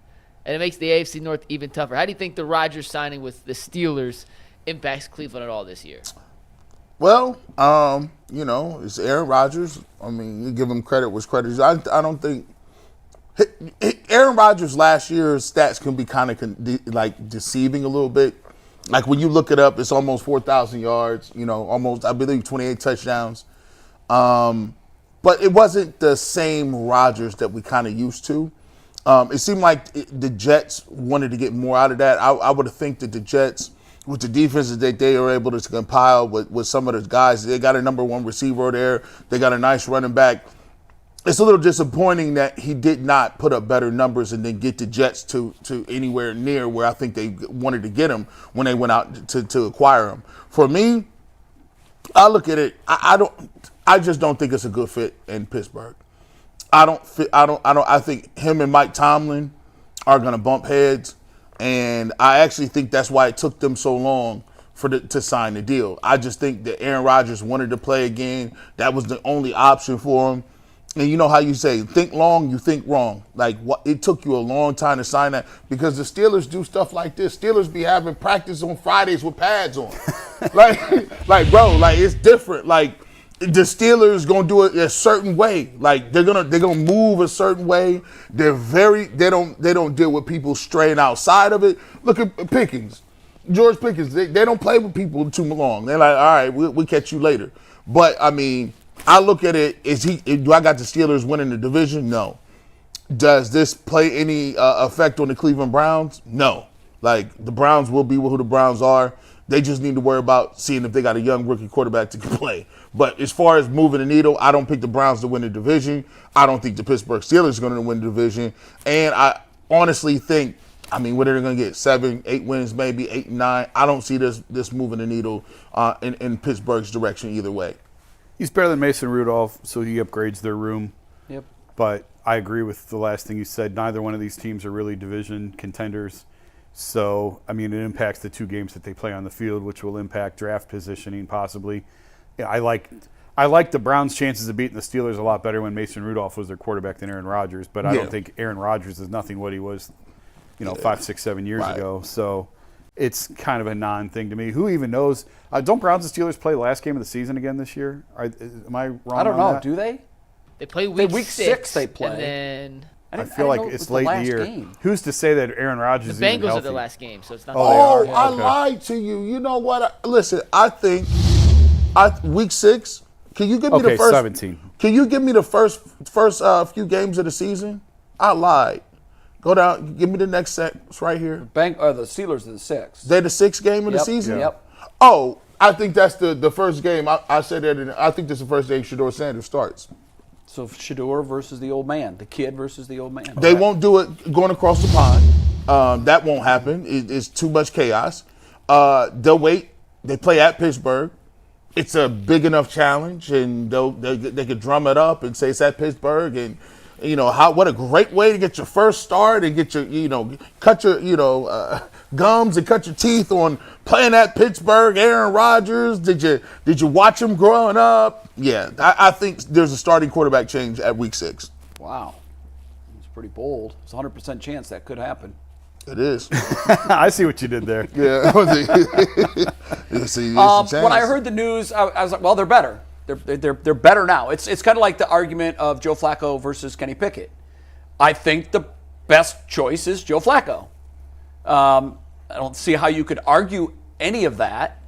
and it makes the AFC North even tougher. How do you think the Rodgers signing with the Steelers impacts Cleveland at all this year? Well, it's Aaron Rodgers. I mean, you give him credit where credit is. I don't think Aaron Rodgers last year's stats can be kind of deceiving a little bit. Like, when you look it up, it's almost 4,000 yards, almost, I believe, 28 touchdowns. But it wasn't the same Rodgers that we kind of used to. It seemed like the Jets wanted to get more out of that. I would have think that the Jets, with the defenses that they were able to compile with some of the guys, they got a number one receiver there. They got a nice running back. It's a little disappointing that he did not put up better numbers and then get the Jets to anywhere near where I think they wanted to get him when they went out to acquire him. For me, I look at it. I just don't think it's a good fit in Pittsburgh. I think him and Mike Tomlin are going to bump heads, and I actually think that's why it took them so long to sign the deal. I just think that Aaron Rodgers wanted to play again. That was the only option for him. And you know how you say, think long, you think wrong. Like, it took you a long time to sign that because the Steelers do stuff like this. Steelers be having practice on Fridays with pads on. bro, it's different. Like, the Steelers gonna do it a certain way. Like, they're gonna move a certain way. They don't deal with people straying outside of it. Look at Pickens, George Pickens. They don't play with people too long. They're like, all right, we'll catch you later. But I mean, I look at it, do I got the Steelers winning the division? No. Does this play any effect on the Cleveland Browns? No. Like, the Browns will be who the Browns are. They just need to worry about seeing if they got a young rookie quarterback to play. But as far as moving the needle, I don't pick the Browns to win the division. I don't think the Pittsburgh Steelers are going to win the division. And I honestly think, what are they going to get? 7, 8 wins, maybe 8 and 9. I don't see this moving the needle in Pittsburgh's direction either way. He's better than Mason Rudolph, so he upgrades their room. Yep. But I agree with the last thing you said. Neither one of these teams are really division contenders. So, I mean, it impacts the 2 games that they play on the field, which will impact draft positioning possibly. Yeah, I like the Browns' chances of beating the Steelers a lot better when Mason Rudolph was their quarterback than Aaron Rodgers. But I don't think Aaron Rodgers is nothing what he was, 5, 6, 7 years ago. So it's kind of a non-thing to me. Who even knows? Don't Browns and Steelers play the last game of the season again this year? Am I wrong? I don't know. That? Do they? They play week 6. They play. And then I feel like it's late in the year. Game. Who's to say that Aaron Rodgers is the even Bengals healthy? are the last game, so it's not. Oh, I lied to you. You know what? Listen, I think week 6. Can you give me the first 17? Can you give me the first few games of the season? I lied. Go down. Give me the next set. It's right here. The Steelers are the 6th. They're the 6th game of the season. Yep. Oh, I think that's the first game. I said that. I think that's the first day Shedeur Sanders starts. So Shedeur versus the old man, the kid versus the old man. They won't do it going across the pond. That won't happen. It's too much chaos. They'll wait. They play at Pittsburgh. It's a big enough challenge, and they could drum it up and say it's at Pittsburgh, and what a great way to get your first start and get your cut your gums and cut your teeth on playing at Pittsburgh. Aaron Rodgers, did you watch him growing up? Yeah, I think there's a starting quarterback change at week 6. Wow, it's pretty bold. It's a 100% chance that could happen. It is. I see what you did there. Yeah. When I heard the news, I was like, well, they're better. They're better now. It's kind of like the argument of Joe Flacco versus Kenny Pickett. I think the best choice is Joe Flacco. I don't see how you could argue any of that.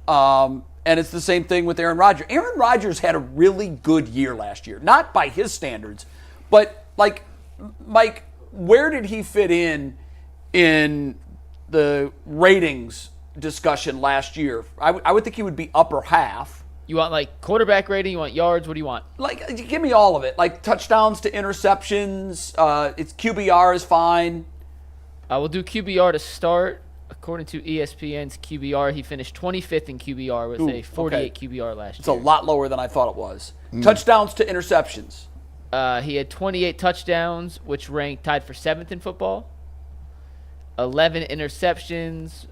And it's the same thing with Aaron Rodgers. Aaron Rodgers had a really good year last year. Not by his standards, but like, Mike, where did he fit in the ratings discussion last year? I would think he would be upper half. You want like quarterback rating? You want yards? What do you want? Like, give me all of it. Like touchdowns to interceptions. It's QBR is fine. We'll do QBR to start. According to ESPN's QBR, he finished 25th in QBR with a 48 QBR last year. It's a lot lower than I thought it was. Touchdowns to interceptions. He had 28 touchdowns, which ranked tied for 7th in football. 11 interceptions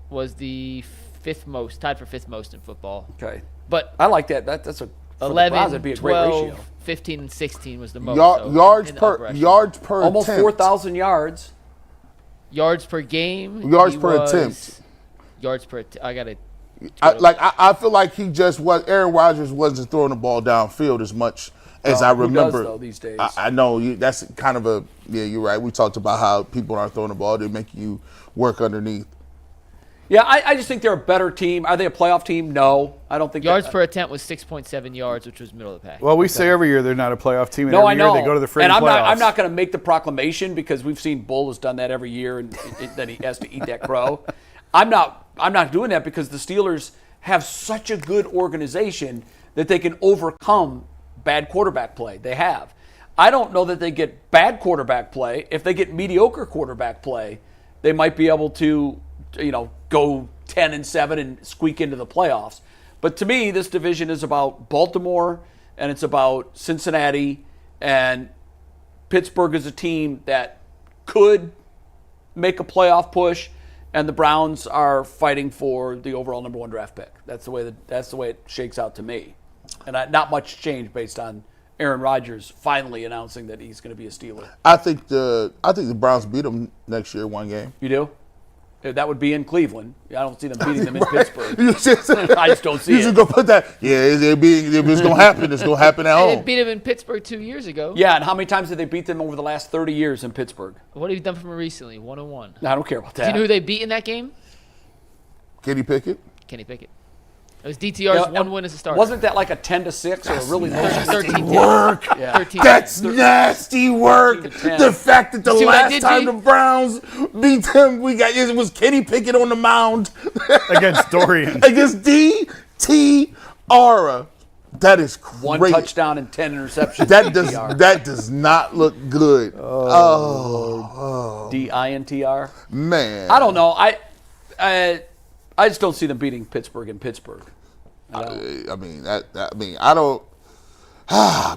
was the 5th most, tied for 5th most in football. Okay. But I like that. That's a 11, that'd be a 12, great ratio. 15, and 16 was the most. Yards per almost attempt. 4,000 yards. Yards per game. Yards per attempt. Yards per. I gotta. I feel like Aaron Rodgers wasn't throwing the ball downfield as much as I remember. Who does, though, these days? I know that's kind of you're right. We talked about how people aren't throwing the ball; they make you work underneath. Yeah, I just think they're a better team. Are they a playoff team? No, I don't think. Yards per attempt was 6.7 yards, which was middle of the pack. Well, we say every year they're not a playoff team. And No, every I know. year they go to the friggin' and playoffs. I'm not going to make the proclamation because we've seen Bull has done that every year, and that he has to eat that crow. I'm not doing that because the Steelers have such a good organization that they can overcome bad quarterback play. They have. I don't know that they get bad quarterback play. If they get mediocre quarterback play, they might be able to, go 10-7 and squeak into the playoffs. But to me, this division is about Baltimore and it's about Cincinnati, and Pittsburgh is a team that could make a playoff push, and the Browns are fighting for the overall number 1 draft pick. That's the way it shakes out to me. And not much change based on Aaron Rodgers finally announcing that he's going to be a Steeler. I think the Browns beat them next year 1 game. You do? That would be in Cleveland. I don't see them beating them in Pittsburgh. I just don't see it. You just go put that. Yeah, it's going to happen. It's going to happen at home. They beat him in Pittsburgh 2 years ago. Yeah, and how many times did they beat them over the last 30 years in Pittsburgh? What have you done for them recently? 101. I don't care about that. Do you know who they beat in that game? Kenny Pickett. Kenny Pickett. It was DTR's 1 win as a starter. Wasn't that like a 10-6 or a really low? 13 work. Yeah. 13. That's nasty work. 13-10. The fact that the See what I last did, time G? the Browns beat them, it was Kenny Pickett on the mound against Dorian. against D.T. Aura. That is crazy. 1 touchdown and 10 interceptions. That does not look good. DINTR. Man, I don't know. I just don't see them beating Pittsburgh in Pittsburgh. I don't.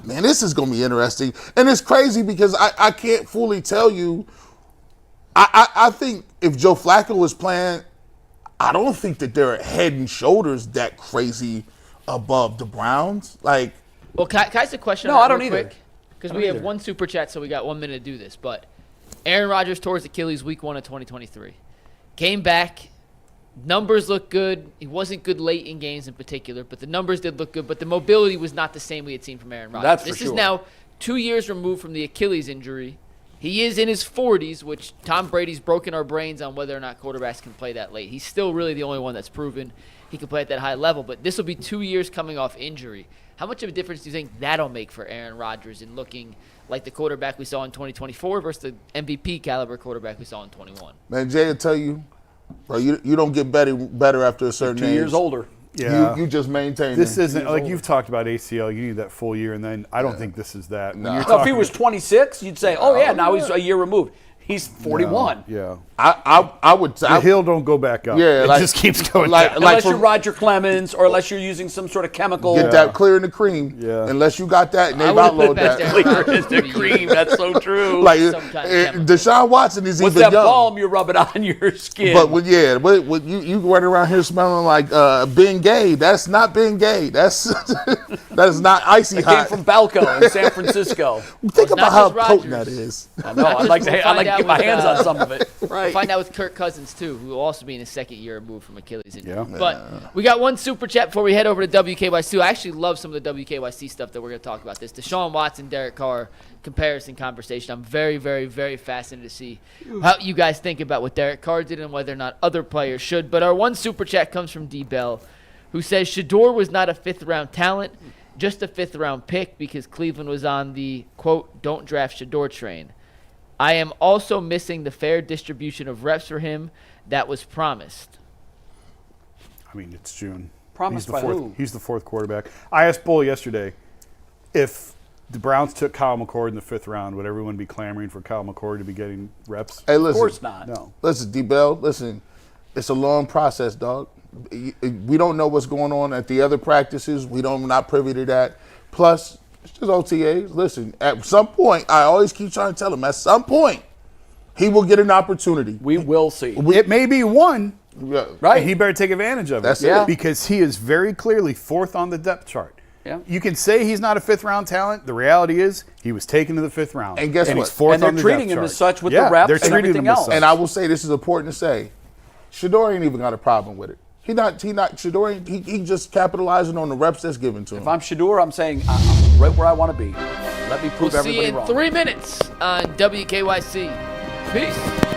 Man, this is going to be interesting, and it's crazy because I can't fully tell you I think if Joe Flacco was playing, I don't think that they're head and shoulders that crazy above the Browns. Like, well, can I ask a question? No, I don't either. Because we have one super chat, so we got 1 minute to do this. But Aaron Rodgers tore his Achilles week 1 of 2023. Came back. Numbers look good. He wasn't good late in games in particular, but the numbers did look good. But the mobility was not the same we had seen from Aaron Rodgers. That's for This sure. is now 2 years removed from the Achilles injury. He is in his 40s, which Tom Brady's broken our brains on whether or not quarterbacks can play that late. He's still really the only one that's proven he can play at that high level. But this will be 2 years coming off injury. How much of a difference do you think that'll make for Aaron Rodgers in looking like the quarterback we saw in 2024 versus the MVP caliber quarterback we saw in 21? Man, Jay will tell you, bro, you don't get better after a certain 2 age. years older. Yeah. You just maintain This it. isn't like you've talked about ACL. You need that full year, and then I don't think this is that. When you're So if he talking- was 26, you'd say, oh, yeah, now he's a year removed. He's 41. yeah, I would say. the hill don't go back up. Yeah, it like- just keeps going like- down. Unless for- you're Roger Clemens or unless you're using some sort of chemical. Get that clear in the cream. Yeah. Unless you got that and they've I would've put outlawed back that. there. Clear as the cream. That's so true. Like Sometimes chemical. Deshaun Watson is What's even that young. balm you rub it on your skin? But with you run around here smelling like being gay. That's not being gay. That's that is not icy it came hot. from Balco in San Francisco. Think it's about not how just potent Rodgers. that is. I know. I'd like to We'll find out get my with, hands on some of it. We'll find out with Kirk Cousins, too, who will also be in his second year removed from Achilles injury. Yeah. But we got one super chat before we head over to WKYC. I actually love some of the WKYC stuff that we're going to talk about this. Deshaun Watson, Derek Carr comparison conversation. I'm very, very, very fascinated to see how you guys think about what Derek Carr did and whether or not other players should. But our one super chat comes from D. Bell, who says Shedeur was not a fifth-round talent, just a fifth-round pick because Cleveland was on the, quote, don't draft Shedeur train. I am also missing the fair distribution of reps for him that was promised. I mean, it's June. Promised he's by the fourth, who? He's the fourth quarterback. I asked Bull yesterday if the Browns took Kyle McCord in the 5th round, would everyone be clamoring for Kyle McCord to be getting reps? Hey, Of listen. course not. No. Listen, D-Bell, listen. It's a long process, dog. We don't know what's going on at the other practices. We're not privy to that. Plus, it's just OTAs. Listen, at some point, I always keep trying to tell him, at some point, he will get an opportunity. We will see. It may be one. Yeah. Right. And he better take advantage of it. That's it. Because he is very clearly 4th on the depth chart. Yeah. You can say he's not a 5th-round talent. The reality is he was taken to the 5th round. And guess what? He's 4th And they're on the treating depth him chart. as such with Yeah, the reps they're and treating everything him as else. such. And I will say, this is important to say, Shedeur ain't even got a problem with it. Shedeur, he just capitalizing on the reps that's given to him. If I'm Shedeur, I'm saying I'm right where I want to be. Let me prove We'll see everybody you in wrong. 3 minutes on WKYC. Peace.